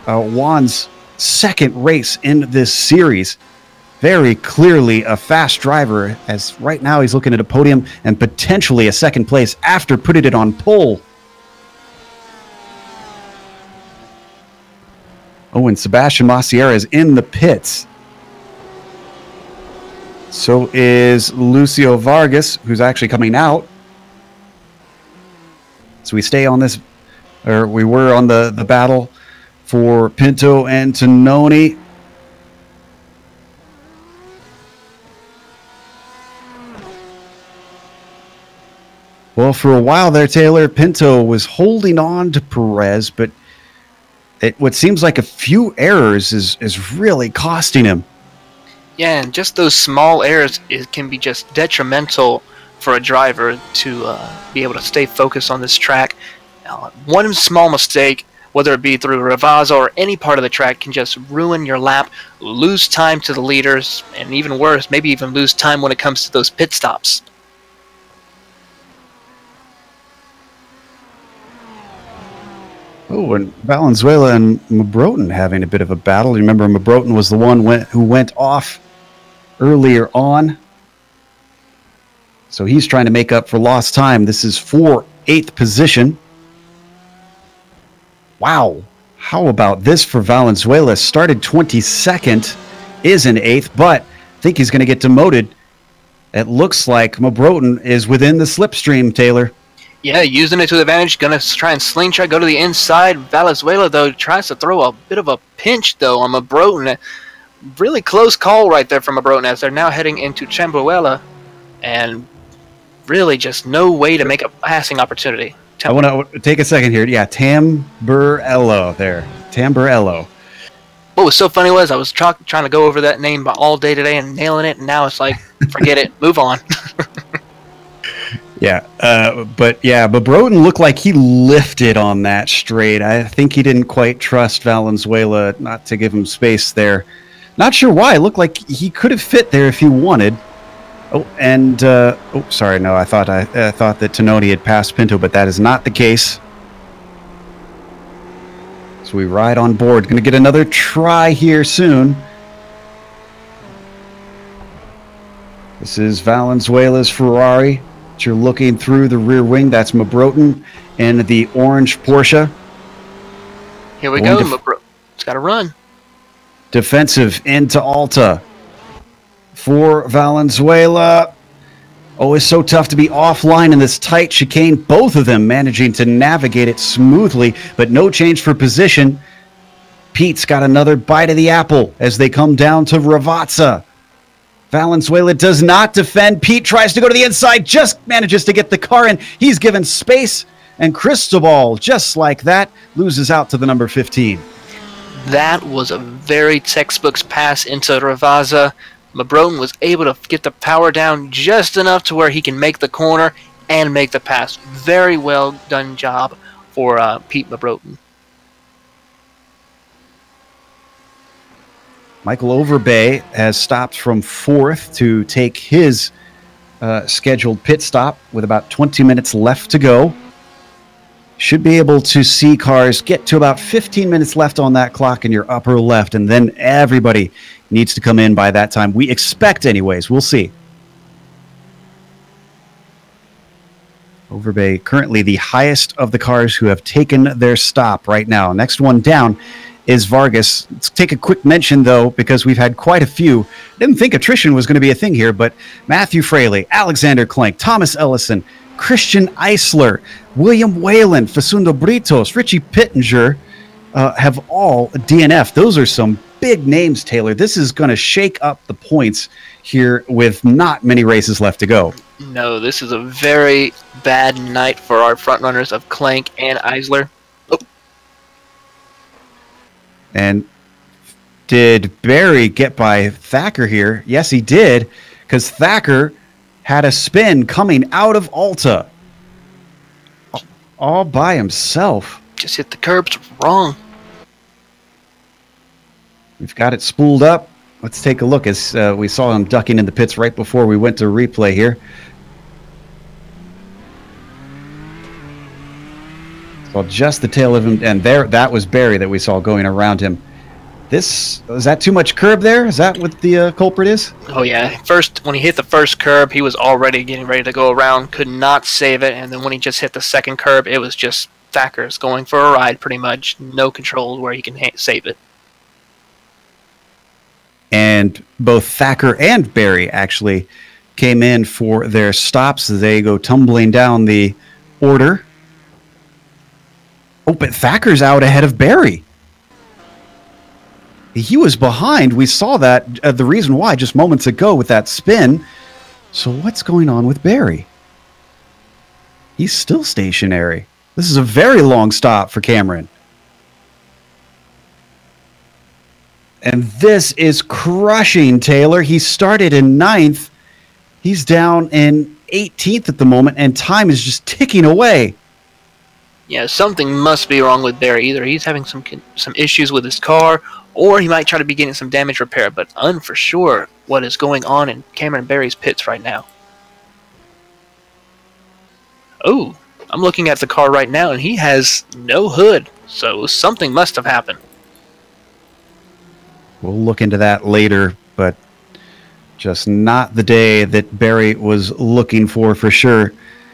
Juan's second race in this series. Very clearly a fast driver, as right now he's looking at a podium and potentially a second place after putting it on pole. Oh, and Sebastian Maciera is in the pits. So is Lucio Vargas, who's actually coming out. So we stay on this, or we were on the battle for Pinto and Tononi. Well, for a while there, Taylor, Pinto was holding on to Perez, but what seems like a few errors is really costing him. Yeah, and just those small errors can be just detrimental for a driver to be able to stay focused on this track. One small mistake, whether it be through Ravaza or any part of the track, can just ruin your lap, lose time to the leaders, and even worse, maybe even lose time when it comes to those pit stops. Oh, and Valenzuela and Mabroten having a bit of a battle. You remember Mabroten was the one who went off earlier on. So he's trying to make up for lost time. This is for 8th position. Wow. How about this for Valenzuela? Started 22nd, is in 8th, but I think he's going to get demoted. It looks like Mabroten is within the slipstream, Taylor. Yeah, using it to the advantage, going to try and slingshot, go to the inside. Valenzuela, though, tries to throw a bit of a pinch, though, on Mabroten. Really close call right there from Mabroten as they're now heading into Chambuela. And really just no way to make a passing opportunity. I want to take a second here. Yeah, Tamburello there. Tamburello. What was so funny was I was trying to go over that name all day today and nailing it, and now it's like, forget it, move on. Yeah, but Mabroten looked like he lifted on that straight. I think he didn't quite trust Valenzuela not to give him space there. Not sure why. It looked like he could have fit there if he wanted. Oh, and sorry, no, I thought that Tononi had passed Pinto, but that is not the case. So we ride on board. Going to get another try here soon. This is Valenzuela's Ferrari. You're looking through the rear wing. That's Mabroten in the orange Porsche. Here we go. Mabroten's got to run. Defensive into Alta for Valenzuela. Oh, it's so tough to be offline in this tight chicane. Both of them managing to navigate it smoothly, but no change for position. Pete's got another bite of the apple as they come down to Ravazza. Valenzuela does not defend. Pete tries to go to the inside, just manages to get the car in. He's given space, and Cristobal, just like that, loses out to the number 15. That was a very textbook pass into Ravazza. Mabroten was able to get the power down just enough to where he can make the corner and make the pass. Very well done job for Pete Mabroten. Michael Overbay has stopped from 4th to take his scheduled pit stop with about 20 minutes left to go. Should be able to see cars get to about 15 minutes left on that clock in your upper left, and then everybody needs to come in by that time. We expect anyways. We'll see. Overbay currently the highest of the cars who have taken their stop right now. Next one down is Vargas. Let's take a quick mention, though, because we've had quite a few. Didn't think attrition was going to be a thing here, but Matthew Fraley, Alexander Klenk, Thomas Ellison, Christian Eisler, William Whalen, Facundo Britos, Richie Pittenger have all DNF. Those are some big names, Taylor. This is going to shake up the points here with not many races left to go. No, this is a very bad night for our frontrunners of Klenk and Eisler. Oh. And did Barry get by Thacker here? Yes, he did, because Thacker had a spin coming out of Alta all by himself. Just hit the curbs wrong. We've got it spooled up. Let's take a look as we saw him ducking in the pits right before we went to replay here. Saw just the tail of him, and there, that was Barry that we saw going around him. Is that too much curb there? Is that what the culprit is? Oh yeah, first, when he hit the first curb, he was already getting ready to go around, could not save it, and then when he just hit the second curb, it was just Thacker's going for a ride pretty much, no control where he can save it. And both Thacker and Barry actually came in for their stops. They go tumbling down the order. Oh, but Thacker's out ahead of Barry. He was behind. We saw that, the reason why, just moments ago with that spin. So what's going on with Barry? He's still stationary. This is a very long stop for Cameron. And this is crushing Taylor. He started in 9th. He's down in 18th at the moment, and time is just ticking away. Yeah, something must be wrong with Barry. Either he's having some issues with his car, or he might try to be getting some damage repair, but for sure what is going on in Cameron Barry's pits right now. Oh, I'm looking at the car right now, and he has no hood, so something must have happened. We'll look into that later, but just not the day that Barry was looking for sure.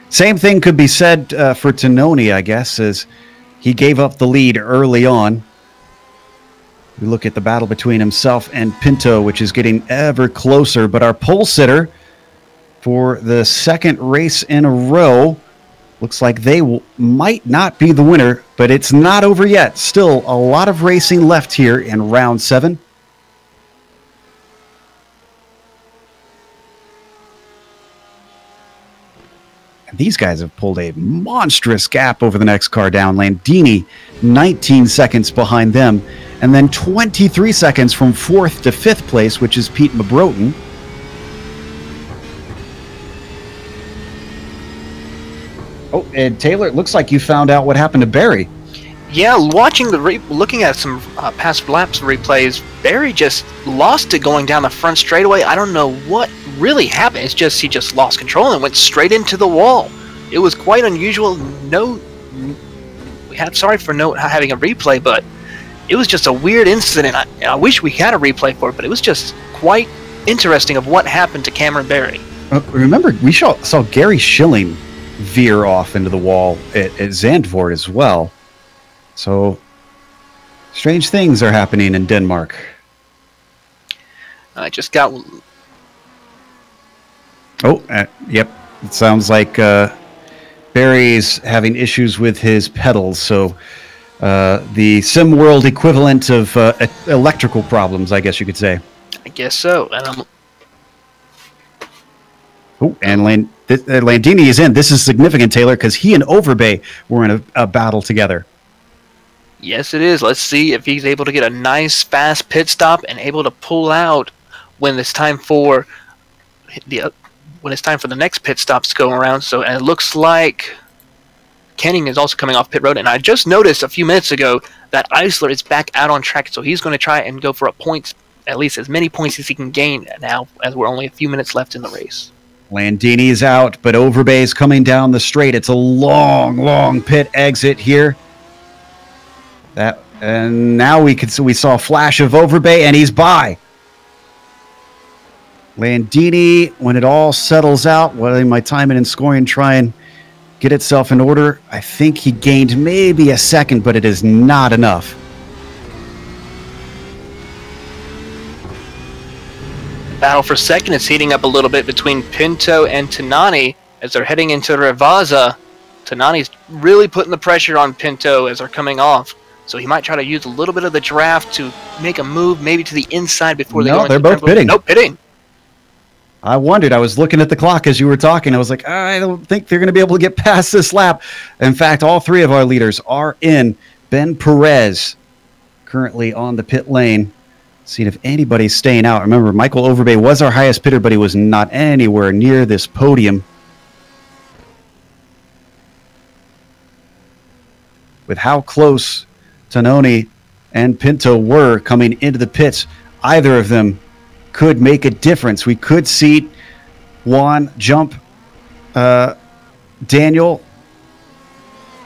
Same thing could be said for Tononi, I guess, as he gave up the lead early on. We look at the battle between himself and Pinto, which is getting ever closer, but our pole sitter for the second race in a row looks like they might not be the winner, but it's not over yet. Still a lot of racing left here in round 7. These guys have pulled a monstrous gap over the next car down. Landini, 19 seconds behind them. And then 23 seconds from 4th to 5th place, which is Pete Mabroten. Oh, and Taylor, it looks like you found out what happened to Barry. Yeah, looking at some past laps replays, Barry just lost it going down the front straightaway. I don't know what really happened. It's just he just lost control and went straight into the wall. It was quite unusual. Sorry for not having a replay, but it was just a weird incident. I wish we had a replay for it, but it was just quite interesting of what happened to Cameron Barry. Remember, we saw Gary Schilling veer off into the wall at Zandvoort as well. So, strange things are happening in Denmark. I just got... Yep. It sounds like Barry's having issues with his pedals, so the sim world equivalent of electrical problems, I guess you could say. I guess so. And Landini is in. This is significant, Taylor, because he and Overbay were in a battle together. Yes, it is. Let's see if he's able to get a nice, fast pit stop and able to pull out when it's time for the next pit stops to go around. So it looks like Kenning is also coming off pit road, and I just noticed a few minutes ago that Eisler is back out on track, so he's going to try and go for at least as many points as he can gain now, as we're only a few minutes left in the race. Landini's out, but Overbay's coming down the straight. It's a long, long pit exit here. And now we saw a flash of Overbay, and he's by. Landini, when it all settles out, letting my timing and scoring try and get itself in order, I think he gained maybe a second, but it is not enough. Battle for second is heating up a little bit between Pinto and Tanani as they're heading into Ravaza. Tanani's really putting the pressure on Pinto as they're coming off, so he might try to use a little bit of the draft to make a move maybe to the inside before they go into they're both pitting. Nope, pitting. I wondered. I was looking at the clock as you were talking. I was like, I don't think they're going to be able to get past this lap. In fact, all three of our leaders are in. Ben Perez currently on the pit lane. Seeing if anybody's staying out. Remember, Michael Overbay was our highest pitter, but he was not anywhere near this podium. With how close Tononi and Pinto were coming into the pits, either of them could make a difference. We could see Juan jump Daniel.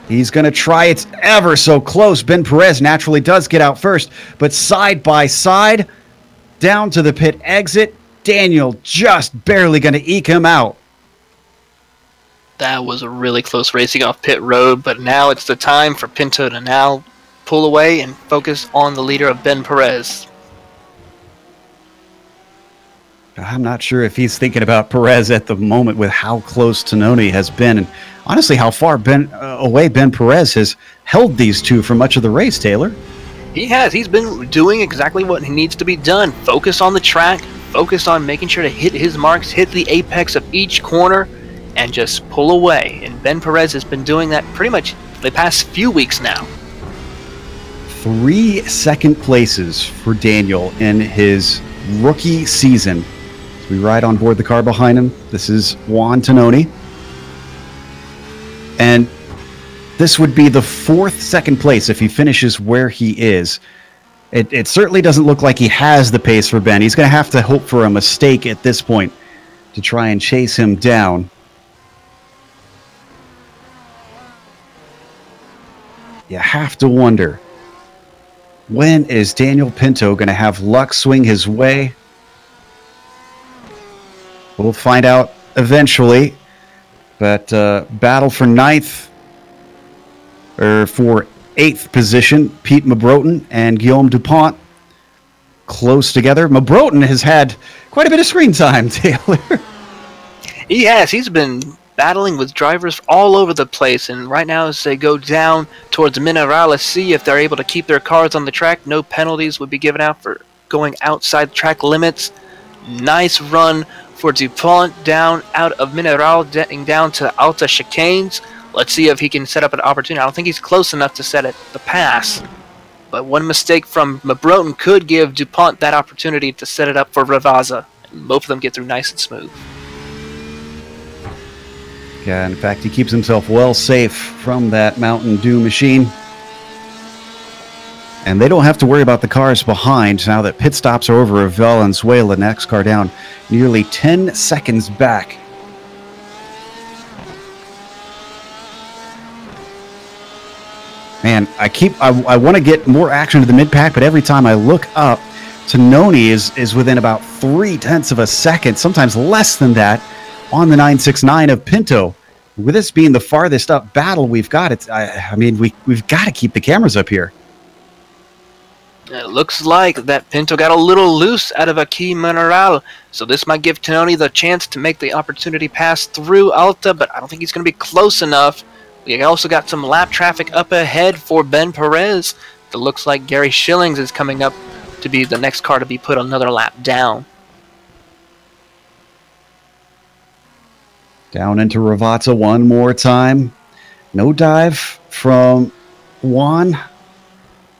He's going to try. It's ever so close. Ben Perez naturally does get out first, but side by side, down to the pit exit, Daniel just barely going to eke him out. That was a really close racing off pit road, but now it's the time for Pinto to now pull away and focus on the leader of Ben Perez. I'm not sure if he's thinking about Perez at the moment with how close Tononi has been, and honestly how far away Ben Perez has held these two for much of the race, Taylor. He has. He's been doing exactly what he needs to be done. Focus on the track, focus on making sure to hit his marks, hit the apex of each corner, and just pull away. And Ben Perez has been doing that pretty much the past few weeks now. 3 second places for Daniel in his rookie season. We ride on board the car behind him. This is Juan Tononi. And this would be the 4th second place if he finishes where he is. It certainly doesn't look like he has the pace for Ben. He's going to have to hope for a mistake at this point to try and chase him down. You have to wonder, when is Daniel Pinto going to have luck swing his way? We'll find out eventually, but battle for 9th, or for 8th position, Pete Mabroten and Guillaume Dupont close together. Mabroten has had quite a bit of screen time, Taylor. He has. He's been battling with drivers all over the place, and right now as they go down towards Mineral, let's see if they're able to keep their cars on the track. No penalties would be given out for going outside track limits. Nice run for Dupont down out of Mineral, down to Alta Chicanes. Let's see if he can set up an opportunity. I don't think he's close enough to set it the pass, but one mistake from Mabroten could give Dupont that opportunity to set it up for Ravaza. Both of them get through nice and smooth. Yeah, in fact, he keeps himself well safe from that Mountain Dew machine. And they don't have to worry about the cars behind now that pit stops are over of Valenzuela. Next car down, nearly 10 seconds back. Man, I want to get more action to the mid-pack, but every time I look up, Tononi is within about 0.3 of a second, sometimes less than that, on the 969 of Pinto. With this being the farthest up battle we've got, I mean, we've got to keep the cameras up here. It looks like that Pinto got a little loose out of a key Mineral, so this might give Tononi the chance to make the opportunity pass through Alta, but I don't think he's going to be close enough. We also got some lap traffic up ahead for Ben Perez. It looks like Gary Schillings is coming up to be the next car to be put another lap down. Down into Ravaza one more time. No dive from Juan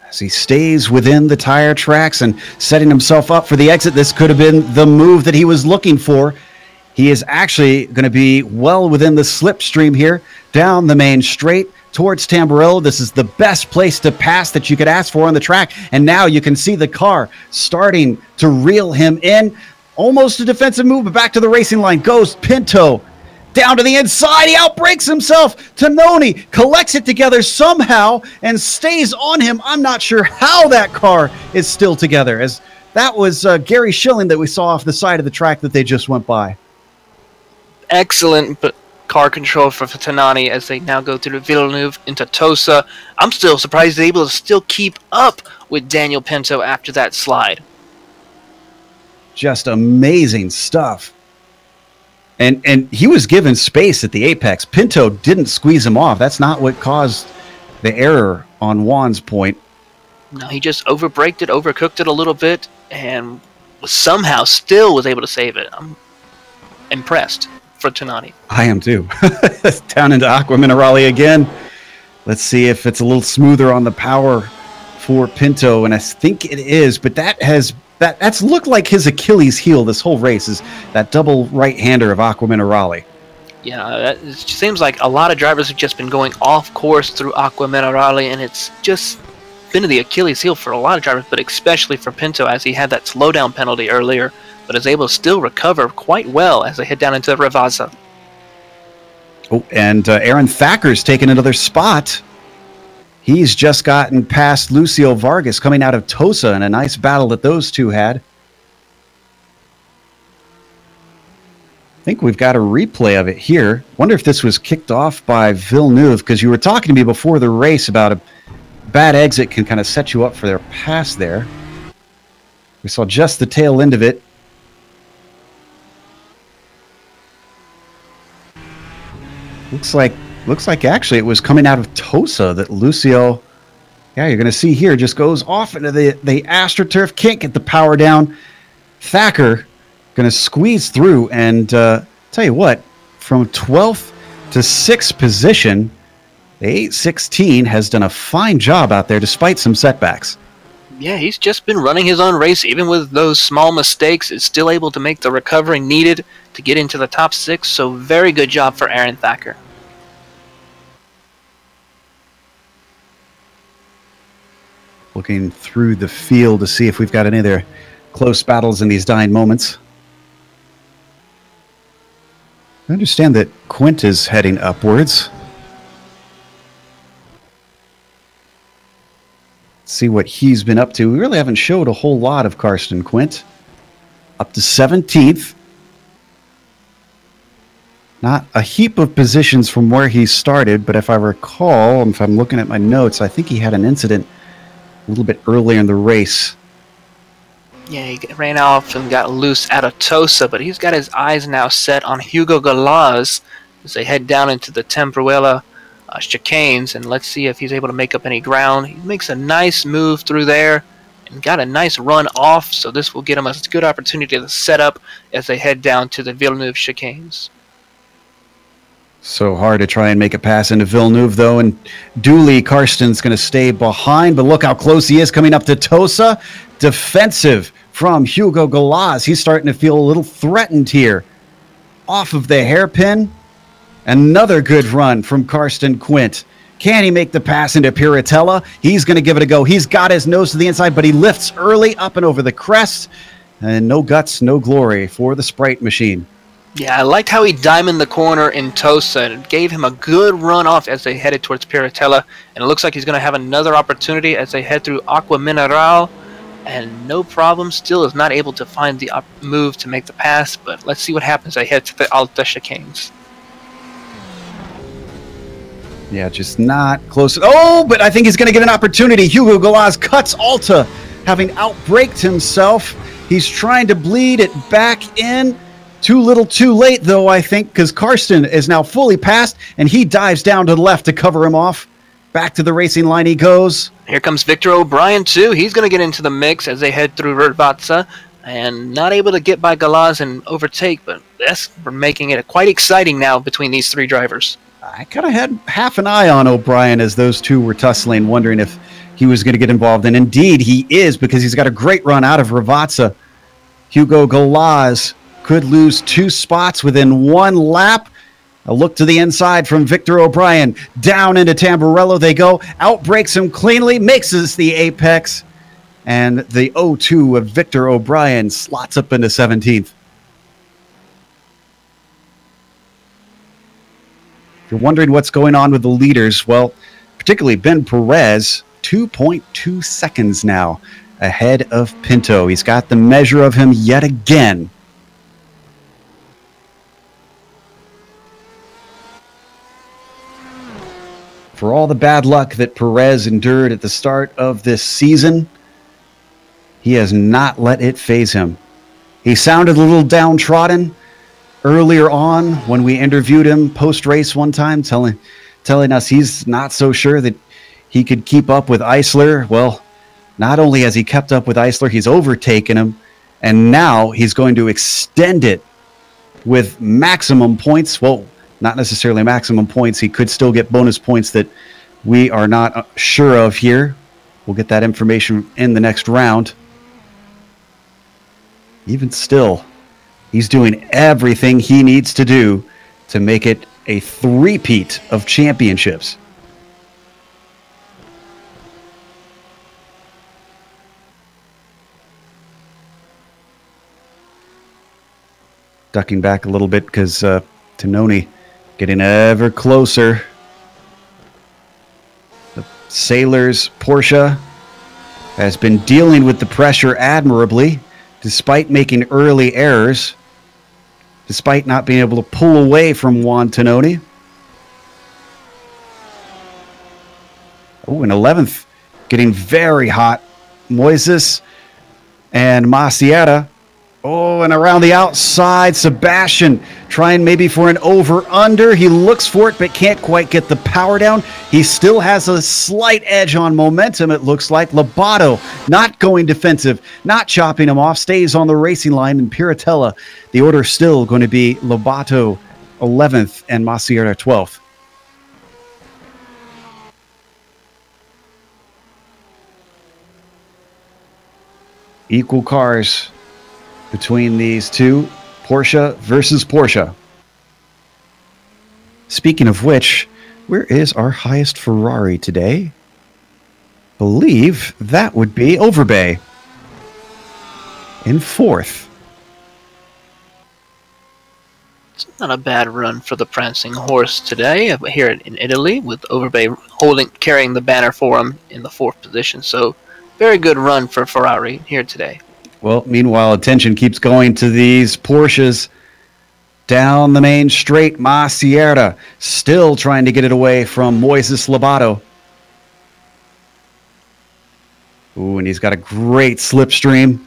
as he stays within the tire tracks and setting himself up for the exit. This could have been the move that he was looking for. He is actually going to be well within the slipstream here, down the main straight towards Tamburello. This is the best place to pass that you could ask for on the track. And now you can see the car starting to reel him in. Almost a defensive move, but back to the racing line goes Pinto. Down to the inside, he outbrakes himself. Tononi collects it together somehow and stays on him. I'm not sure how that car is still together, as that was Gary Schilling that we saw off the side of the track that they just went by. Excellent car control for Tononi as they now go through Villeneuve into Tosa. I'm still surprised they're able to still keep up with Daniel Pinto after that slide. Just amazing stuff. And he was given space at the apex. Pinto didn't squeeze him off. That's not what caused the error on Juan's point. No, he just overbraked it, overcooked it a little bit, and somehow still was able to save it. I'm impressed for Tononi. I am too. Down into Aqua Minerale again. Let's see if it's a little smoother on the power for Pinto, and I think it is, but that's looked like his Achilles heel this whole race, is that double right-hander of Aqua Minerale. Yeah, it seems like a lot of drivers have just been going off course through Aqua Minerale, and it's just been the Achilles heel for a lot of drivers, but especially for Pinto, as he had that slowdown penalty earlier, but is able to still recover quite well as they head down into Rivazza. Oh, and Aaron Thacker's taken another spot. He's just gotten past Lucio Vargas coming out of Tosa in a nice battle that those two had. I think we've got a replay of it here. Wonder if this was kicked off by Villeneuve, because you were talking to me before the race about a bad exit can kind of set you up for their pass there. We saw just the tail end of it. Looks like actually it was coming out of Tosa that Lucio, yeah, you're going to see here, just goes off into the AstroTurf, can't get the power down. Thacker going to squeeze through and tell you what, from 12th to 6th position, the 816 has done a fine job out there despite some setbacks. Yeah, he's just been running his own race. Even with those small mistakes, is still able to make the recovery needed to get into the top 6, so very good job for Aaron Thacker. Looking through the field to see if we've got any other close battles in these dying moments. I understand that Quint is heading upwards. See what he's been up to. We really haven't showed a whole lot of Karsten Quint. Up to 17th. Not a heap of positions from where he started, but if I recall, if I'm looking at my notes, I think he had an incident a little bit earlier in the race. Yeah, he ran off and got loose out of Tosa, but he's got his eyes now set on Hugo Galaz as they head down into the Temperuela chicanes, and let's see if he's able to make up any ground. He makes a nice move through there and got a nice run off, so this will get him a good opportunity to set up as they head down to the Villeneuve chicanes. So hard to try and make a pass into Villeneuve, though, and Dooley Karsten's going to stay behind, but look how close he is coming up to Tosa. Defensive from Hugo Galaz. He's starting to feel a little threatened here. Off of the hairpin. Another good run from Karsten Quint. Can he make the pass into Piratella? He's going to give it a go. He's got his nose to the inside, but he lifts early up and over the crest. And no guts, no glory for the Sprite machine. Yeah, I liked how he diamonded the corner in Tosa and gave him a good run off as they headed towards Piratella. And it looks like he's going to have another opportunity as they head through Aqua Mineral. And no problem, still is not able to find the move to make the pass. But let's see what happens as they head to the Alta chicanes. Yeah, just not close. Oh, but I think he's going to get an opportunity. Hugo Galaz cuts Alta, having outbraked himself. He's trying to bleed it back in. Too little, too late, though, I think, because Karsten is now fully passed, and he dives down to the left to cover him off. Back to the racing line he goes. Here comes Victor O'Brien, too. He's going to get into the mix as they head through Rivazza, and not able to get by Galaz and overtake, but that's making it quite exciting now between these three drivers. I kind of had half an eye on O'Brien as those two were tussling, wondering if he was going to get involved. And indeed, he is, because he's got a great run out of Rivazza. Hugo Galaz could lose 2 spots within 1 lap. A look to the inside from Victor O'Brien. Down into Tamburello they go. Outbreaks him cleanly, makes us the apex. And the 0-2 of Victor O'Brien slots up into 17th. If you're wondering what's going on with the leaders, well, particularly Ben Perez, 2.2 seconds now ahead of Pinto. He's got the measure of him yet again. For all the bad luck that Perez endured at the start of this season, he has not let it faze him. He sounded a little downtrodden earlier on when we interviewed him post-race one time, telling us he's not so sure that he could keep up with Eisler. Well, not only has he kept up with Eisler, he's overtaken him, and now he's going to extend it with maximum points. Well, not necessarily maximum points. He could still get bonus points that we are not sure of here. We'll get that information in the next round. Even still, he's doing everything he needs to do to make it a three-peat of championships. Ducking back a little bit because Tononi getting ever closer. The Sailors Porsche has been dealing with the pressure admirably, despite making early errors, despite not being able to pull away from Juan Tononi. Oh, in 11th, getting very hot. Moises and Maciera. Oh, and around the outside, Sebastian trying maybe for an over-under. He looks for it, but can't quite get the power down. He still has a slight edge on momentum, it looks like. Lobato not going defensive, not chopping him off, stays on the racing line. And Piratella, the order still going to be Lobato 11th and Maciera 12th. Equal cars between these two, Porsche versus Porsche. Speaking of which, where is our highest Ferrari today? Believe that would be Overbay in 4th. It's not a bad run for the prancing horse today here in Italy, with Overbay carrying the banner for him in the 4th position. So very good run for Ferrari here today. Well, meanwhile, attention keeps going to these Porsches down the main straight. Maciera still trying to get it away from Moises Lobato. Ooh, and he's got a great slipstream.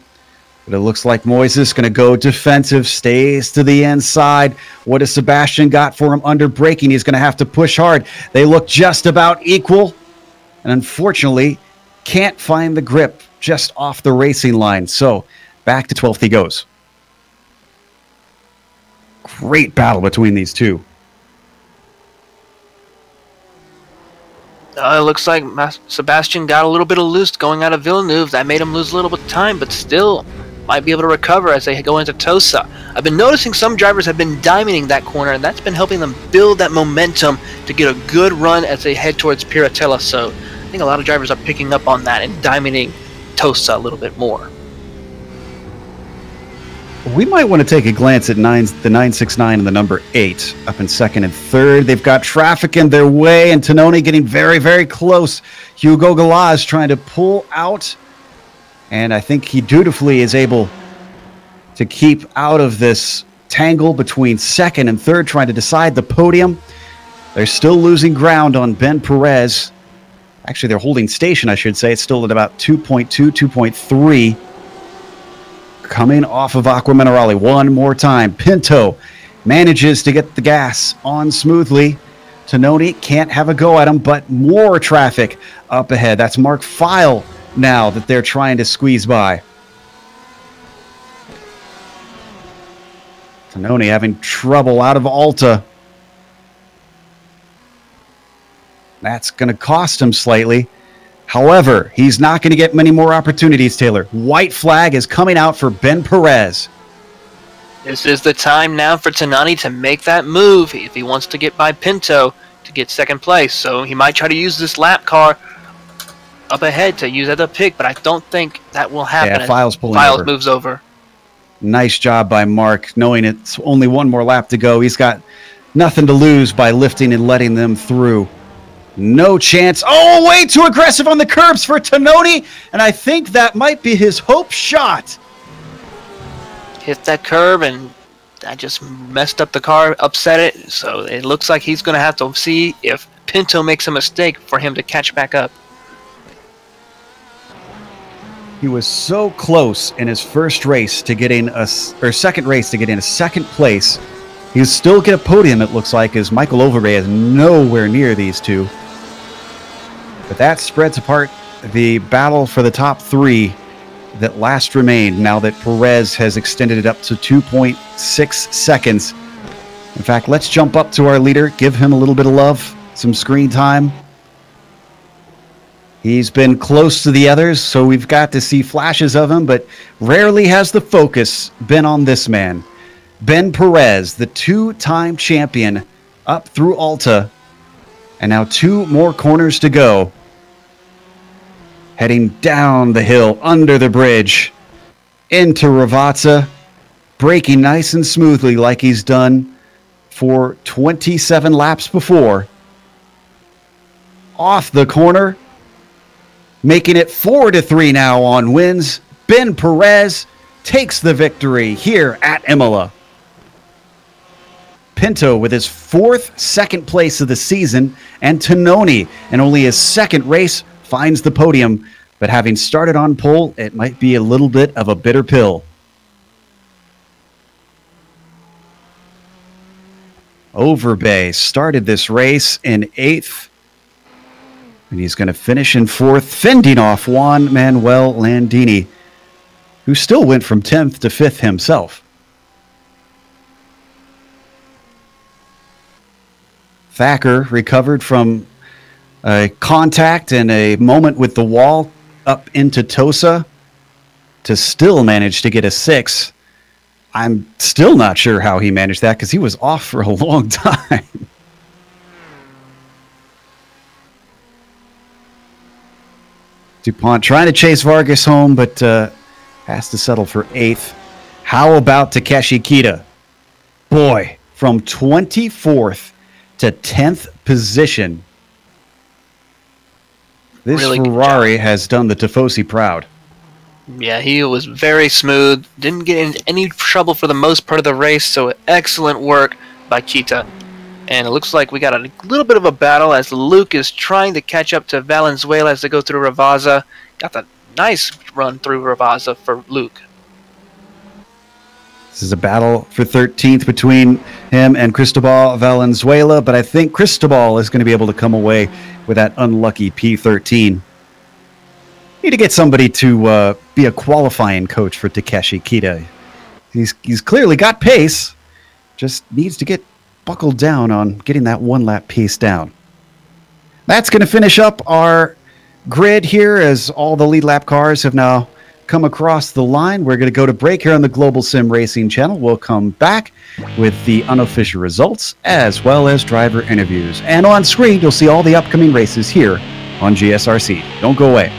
But it looks like Moises going to go defensive, stays to the inside. What has Sebastian got for him under braking? He's going to have to push hard. They look just about equal. And unfortunately, can't find the grip just off the racing line. So back to 12th he goes. Great battle between these two. It looks like Sebastian got a little bit of loose going out of Villeneuve. That made him lose a little bit of time, but still might be able to recover as they go into Tosa. I've been noticing some drivers have been diamonding that corner, and that's been helping them build that momentum to get a good run as they head towards Piratella. So I think a lot of drivers are picking up on that and diamonding Tosa a little bit more. We might want to take a glance at the 969 and the number 8 up in 2nd and 3rd. They've got traffic in their way, and Tononi getting very, very close. Hugo Galaz trying to pull out, and I think he dutifully is able to keep out of this tangle between 2nd and 3rd, trying to decide the podium. They're still losing ground on Ben Perez. Actually, they're holding station, I should say. It's still at about 2.2, 2.3. Coming off of Aqua Minerale one more time. Pinto manages to get the gas on smoothly. Tononi can't have a go at him, but more traffic up ahead. That's Mark File now that they're trying to squeeze by. Tononi having trouble out of Alta. That's going to cost him slightly. However, he's not going to get many more opportunities, Taylor. White flag is coming out for Ben Perez. This is the time now for Tononi to make that move if he wants to get by Pinto to get 2nd place. So he might try to use this lap car up ahead to use as a pick, but I don't think that will happen. Yeah, Files pulling Files over. moves over. Nice job by Mark, knowing it's only one more lap to go. He's got nothing to lose by lifting and letting them through. No chance. Oh, way too aggressive on the curbs for Tononi, and I think that might be his hope shot. Hit that curb, and that just messed up the car, upset it, so it looks like he's going to have to see if Pinto makes a mistake for him to catch back up. He was so close in his first race to getting second race to getting a second place. He'll still get a podium, it looks like, as Michael Overbay is nowhere near these two. But that spreads apart the battle for the top three that last remained now that Perez has extended it up to 2.6 seconds. In fact, let's jump up to our leader, give him a little bit of love, some screen time. He's been close to the others, so we've got to see flashes of him, but rarely has the focus been on this man. Ben Perez, the two-time champion, up through Alta, and now 2 more corners to go. Heading down the hill, under the bridge, into Ravazza, braking nice and smoothly like he's done for 27 laps before. Off the corner, making it 4-3 now on wins. Ben Perez takes the victory here at Imola. Pinto with his 4th second place of the season, and Tononi in only his 2nd race finds the podium, but having started on pole, it might be a little bit of a bitter pill. Overbay started this race in 8th, and he's going to finish in 4th, fending off Juan Manuel Landini, who still went from 10th to 5th himself. Thacker recovered from a contact and a moment with the wall up into Tosa to still manage to get a 6. I'm still not sure how he managed that because he was off for a long time. DuPont trying to chase Vargas home, but has to settle for 8th. How about Takeshi Kita? Boy, from 24th to 10th position. This really Ferrari has done the Tifosi proud. Yeah, he was very smooth. Didn't get in any trouble for the most part of the race, so excellent work by Kita. And it looks like we got a little bit of a battle as Luke is trying to catch up to Valenzuela as they go through Ravazza. Got the nice run through Ravazza for Luke. This is a battle for 13th between him and Cristobal Valenzuela, but I think Cristobal is going to be able to come away with that unlucky P13. Need to get somebody to be a qualifying coach for Takeshi Kita. He's clearly got pace, just needs to get buckled down on getting that 1-lap pace down. That's going to finish up our grid here as all the lead lap cars have now come across the line. We're going to go to break here on the Global Sim Racing Channel. We'll come back with the unofficial results as well as driver interviews. And on screen, you'll see all the upcoming races here on GSRC. Don't go away.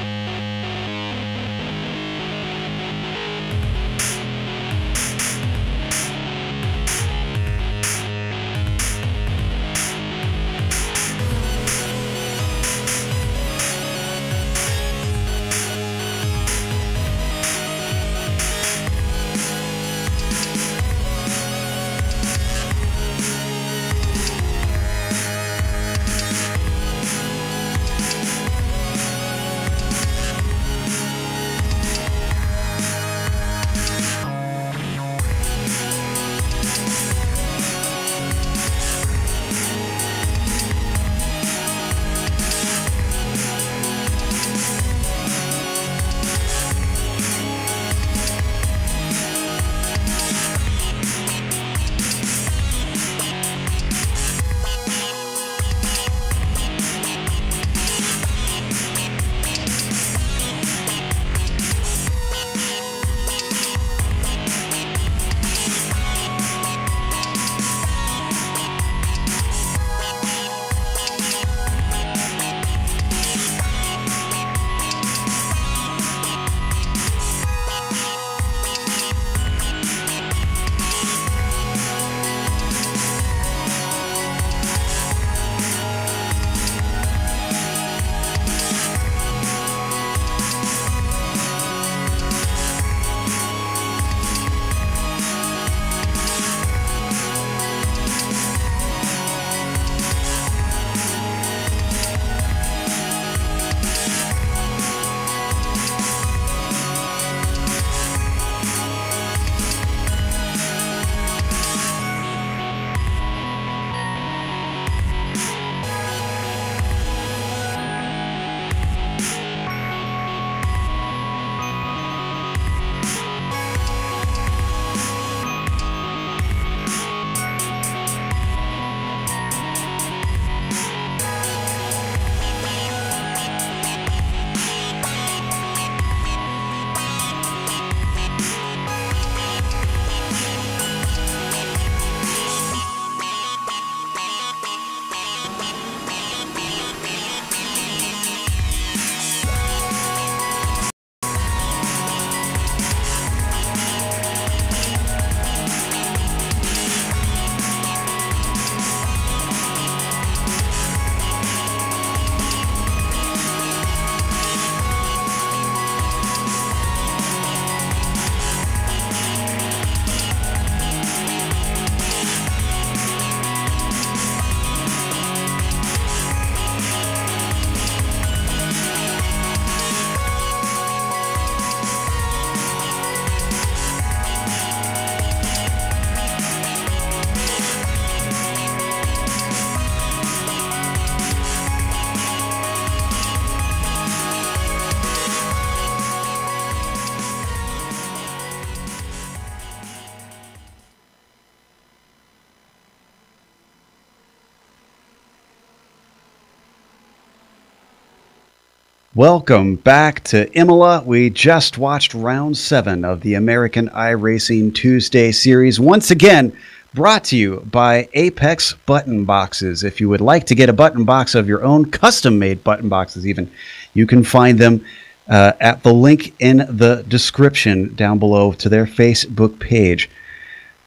Welcome back to Imola. We just watched round 7 of the American iRacing Tuesday series. Once again, brought to you by Apex Button Boxes. If you would like to get a button box of your own, custom-made button boxes even, you can find them at the link in the description down below to their Facebook page.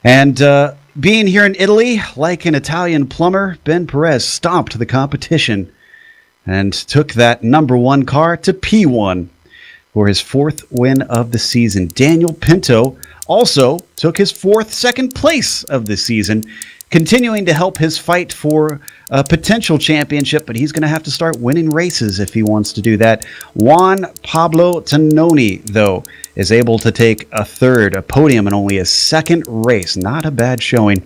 And being here in Italy, like an Italian plumber, Ben Perez stomped the competition and took that number 1 car to P1 for his 4th win of the season. Daniel Pinto also took his 4th second place of the season, continuing to help his fight for a potential championship, but he's going to have to start winning races if he wants to do that. Juan Pablo Tononi, though, is able to take a 3rd, a podium in only his 2nd race. Not a bad showing.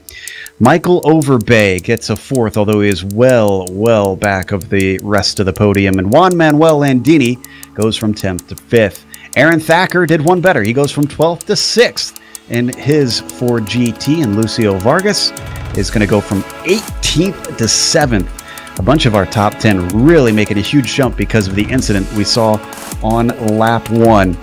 Michael Overbay gets a 4th, although he is well back of the rest of the podium. And Juan Manuel Landini goes from 10th to 5th. Aaron Thacker did one better. He goes from 12th to 6th in his Ford GT, and Lucio Vargas is going to go from 18th to 7th. A bunch of our top 10 really making a huge jump because of the incident we saw on lap 1.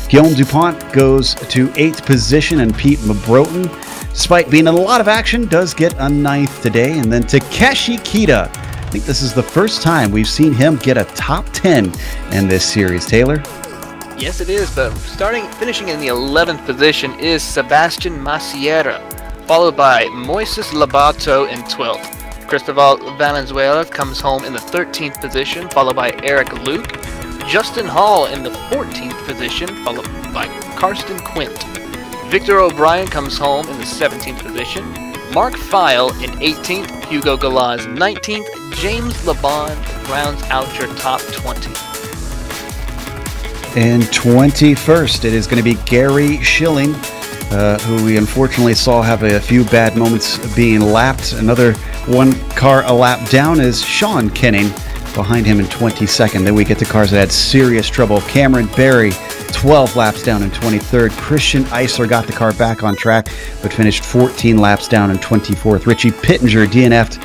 Guillaume Dupont goes to 8th position, and Pete Mabroten, despite being in a lot of action, does get a 9th today. And then Takeshi Kita, I think this is the first time we've seen him get a top 10 in this series. Taylor? Yes, it is, but finishing in the 11th position is Sebastian Maciera, followed by Moises Labato in 12th. Cristobal Valenzuela comes home in the 13th position, followed by Eric Luke. Justin Hall in the 14th position, followed by Karsten Quint. Victor O'Brien comes home in the 17th position. Mark Feil in 18th, Hugo Galaz 19th, James LeBond rounds out your top 20. And 21st, it is going to be Gary Schilling, who we unfortunately saw have a few bad moments being lapped. Another 1 car a lap down is Sean Kenning behind him in 22nd. Then we get to cars that had serious trouble. Cameron Barry, 12 laps down in 23rd. Christian Eisler got the car back on track, but finished 14 laps down in 24th. Richie Pittenger DNF'd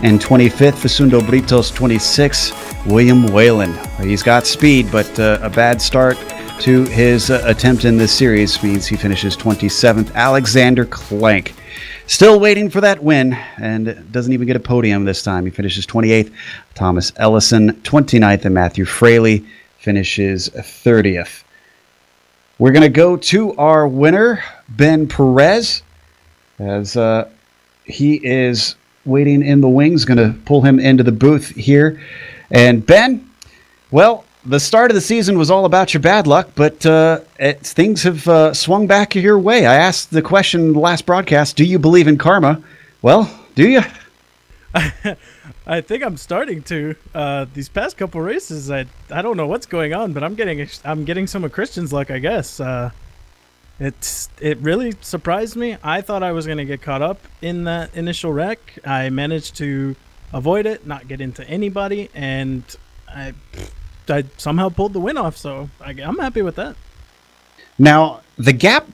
in 25th. Facundo Britos, 26th. William Whalen, he's got speed, but a bad start to his attempt in this series means he finishes 27th. Alexander Klank, still waiting for that win, and doesn't even get a podium this time. He finishes 28th. Thomas Ellison, 29th, and Matthew Fraley finishes 30th. We're going to go to our winner, Ben Perez, as he is waiting in the wings. Going to pull him into the booth here. And Ben, well, the start of the season was all about your bad luck, but things have swung back your way. I asked the question in the last broadcast, do you believe in karma? Well, do you? I think I'm starting to. These past couple races, I don't know what's going on, but I'm getting some of Christian's luck, I guess. It really surprised me. I thought I was going to get caught up in that initial wreck. I managed to avoid it, not get into anybody, and I somehow pulled the win off, so I'm happy with that. Now, the gap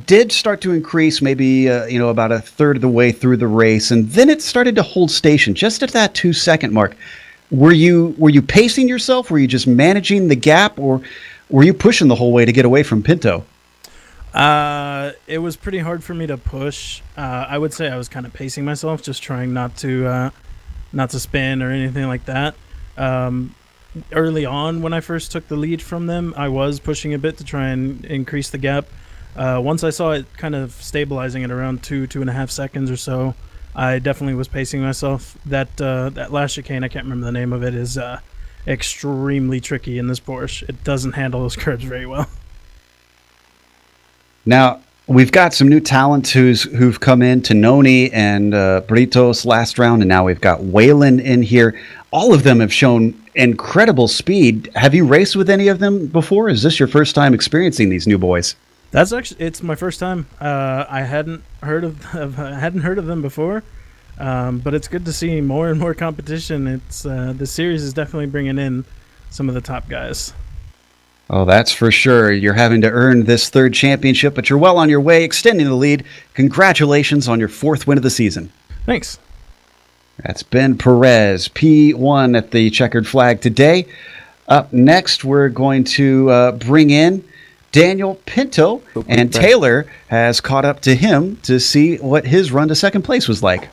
did start to increase maybe about a third of the way through the race, and then it started to hold station just at that 2-second mark. Were you pacing yourself? Were you just managing the gap, or were you pushing the whole way to get away from Pinto? It was pretty hard for me to push. I would say I was kind of pacing myself, just trying not to spin or anything like that. Early on, when I first took the lead from them, I was pushing a bit to try and increase the gap. Once I saw it kind of stabilizing at around 2.5 seconds or so, I definitely was pacing myself. That last chicane, I can't remember the name of it, is extremely tricky in this Porsche. It doesn't handle those curves very well. Now, we've got some new talent who've come in, Tononi and Britos last round, and now we've got Whalen in here. All of them have shown incredible speed. Have you raced with any of them before? Is this your first time experiencing these new boys? It's my first time. I hadn't heard of them before, but it's good to see more and more competition. The series is definitely bringing in some of the top guys. Oh, that's for sure. You're having to earn this 3rd championship, but you're well on your way, extending the lead. Congratulations on your 4th win of the season. Thanks. That's Ben Perez, P1 at the checkered flag today. Up next, we're going to bring in Daniel Pinto, and Taylor has caught up to him to see what his run to second place was like.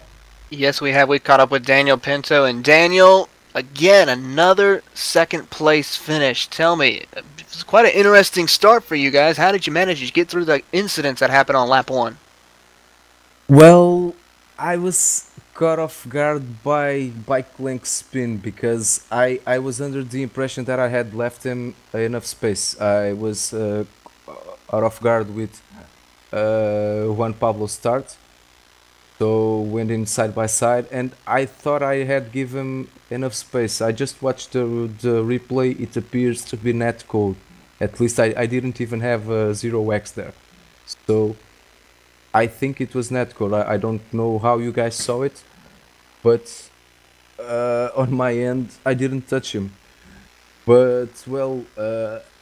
Yes, we have. We caught up with Daniel Pinto, and Daniel, again, another second place finish. Tell me, it was quite an interesting start for you guys. How did you manage to get through the incidents that happened on lap 1? Well, I was caught off guard by bike link spin because I was under the impression that I had left him enough space. I was out of guard with Juan Pablo start, so went in side by side, and I thought I had given enough space. I just watched the replay. It appears to be net code. At least I didn't even have 0x there, so I think it was net code. I don't know how you guys saw it, but on my end I didn't touch him. But well,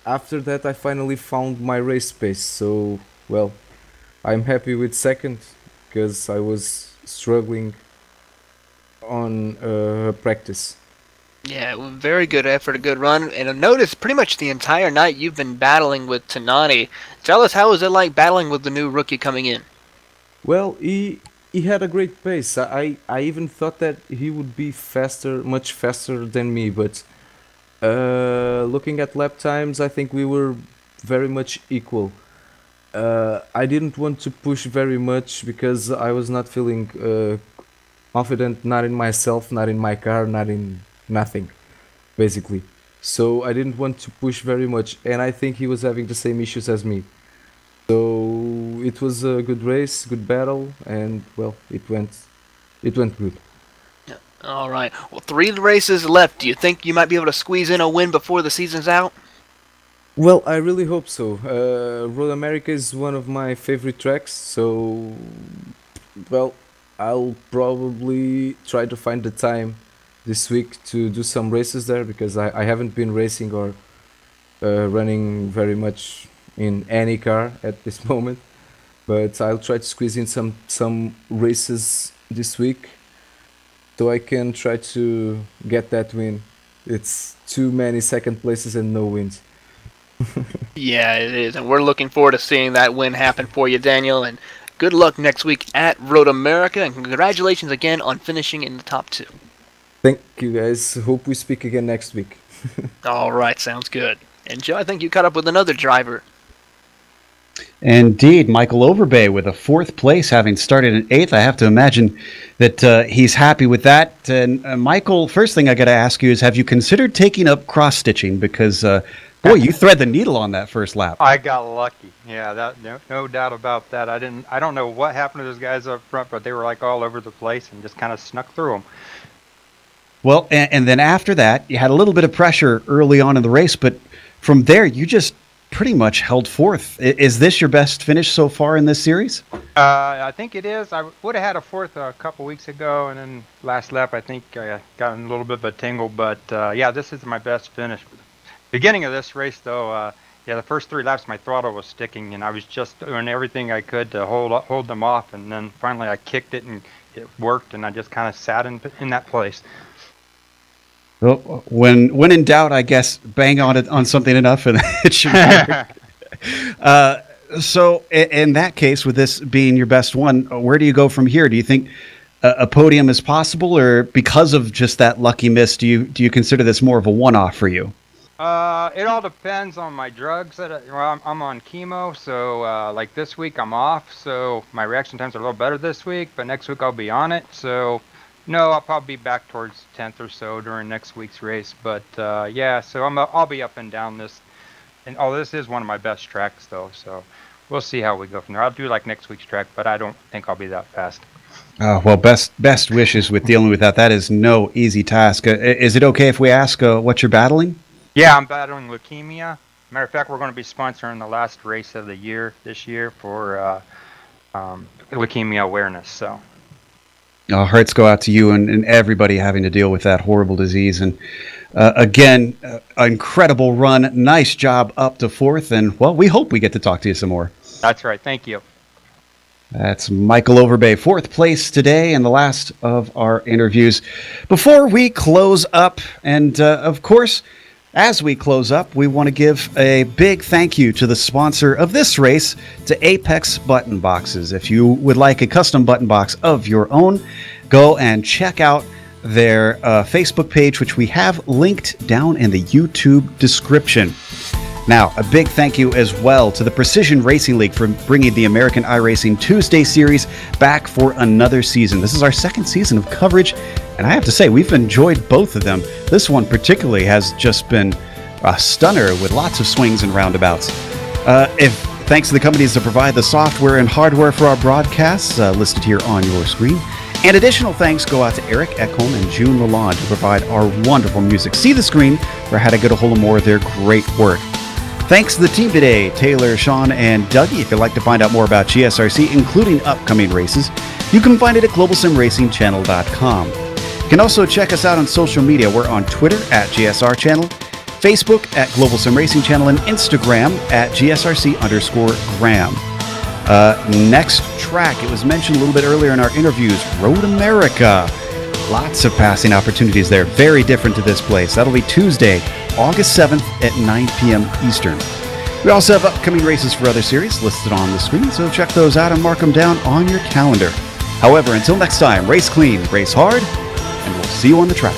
after that I finally found my race pace, so well, I'm happy with second because I was struggling on practice. Yeah, very good effort, a good run. And I noticed pretty much the entire night you've been battling with Tanani. Tell us, how was it like battling with the new rookie coming in? Well, he had a great pace. I even thought that he would be faster, much faster than me, but looking at lap times, I think we were very much equal. I didn't want to push very much because I was not feeling confident, not in myself, not in my car, not in nothing, basically. So I didn't want to push very much, and I think he was having the same issues as me. So it was a good race, good battle, and well, it went good. Yeah. All right. Well, 3 races left. Do you think you might be able to squeeze in a win before the season's out? Well, I really hope so. Road America is one of my favorite tracks, so well, I'll probably try to find the time this week to do some races there because I haven't been racing or running very much in any car at this moment, but I'll try to squeeze in some races this week so I can try to get that win. It's too many second places and no wins. Yeah, it is, and we're looking forward to seeing that win happen for you, Daniel, and good luck next week at Road America, and congratulations again on finishing in the top 2. Thank you guys, hope we speak again next week. All right, sounds good. And Joe, I think you caught up with another driver. Indeed, Michael Overbay with a 4th place, having started in 8th. I have to imagine that he's happy with that. And Michael, first thing I got to ask you is, have you considered taking up cross-stitching? Because, boy, you thread the needle on that first lap. I got lucky. Yeah, that no doubt about that. I don't know what happened to those guys up front, but they were like all over the place and just kind of snuck through them. Well, and then after that, you had a little bit of pressure early on in the race, but from there, you just pretty much held 4th. Is this your best finish so far in this series? I think it is. I would have had a 4th a couple weeks ago, and then last lap I think I got in a little bit of a tingle, but yeah, this is my best finish. Beginning of this race though, yeah, the first 3 laps my throttle was sticking, and I was just doing everything I could to hold them off, and then finally I kicked it and it worked, and I just kind of sat in that place. Well, when in doubt, I guess bang on it on something enough, and it should work. So, in that case, with this being your best one, where do you go from here? Do you think a podium is possible, or because of just that lucky miss, do you consider this more of a one-off for you? It all depends on my drugs. I'm on chemo, so like this week I'm off, so my reaction times are a little better this week. But next week I'll be on it, so. No, I'll probably be back towards 10th or so during next week's race. But yeah, so I'll be up and down this. And this is one of my best tracks though, so we'll see how we go from there. I'll do like next week's track, but I don't think I'll be that fast. Well, best wishes with dealing with that. That is no easy task. Is it okay if we ask what you're battling? Yeah, I'm battling leukemia. Matter of fact, we're going to be sponsoring the last race of the year this year for leukemia awareness. So. Our hearts go out to you and everybody having to deal with that horrible disease. And again, incredible run. Nice job up to 4th. And, well, we hope we get to talk to you some more. That's right. Thank you. That's Michael Overbay, 4th place today and the last of our interviews. Before we close up, and of course, As we close up, we want to give a big thank you to the sponsor of this race, to Apex Button Boxes. If you would like a custom button box of your own, go and check out their Facebook page, which we have linked down in the YouTube description. Now, a big thank you as well to the Precision Racing League for bringing the American iRacing Tuesday series back for another season. This is our second season of coverage, and I have to say, we've enjoyed both of them. This one particularly has just been a stunner with lots of swings and roundabouts. Thanks to the companies that provide the software and hardware for our broadcasts, listed here on your screen. And additional thanks go out to Eric Ekholm and June Lalonde, who provide our wonderful music. See the screen for how to get a hold of more of their great work. Thanks to the team today, Taylor, Sean, and Dougie. If you'd like to find out more about GSRC, including upcoming races, you can find it at globalsimracingchannel.com. You can also check us out on social media. We're on Twitter at GSR Channel, Facebook at Global SimRacing Channel, and Instagram at GSRC_Graham. Next track, it was mentioned a little bit earlier in our interviews, Road America. Lots of passing opportunities there. Very different to this place. That'll be Tuesday, August 7th at 9 p.m. Eastern. We also have upcoming races for other series listed on the screen, so check those out and mark them down on your calendar. However, until next time, race clean, race hard, and we'll see you on the track.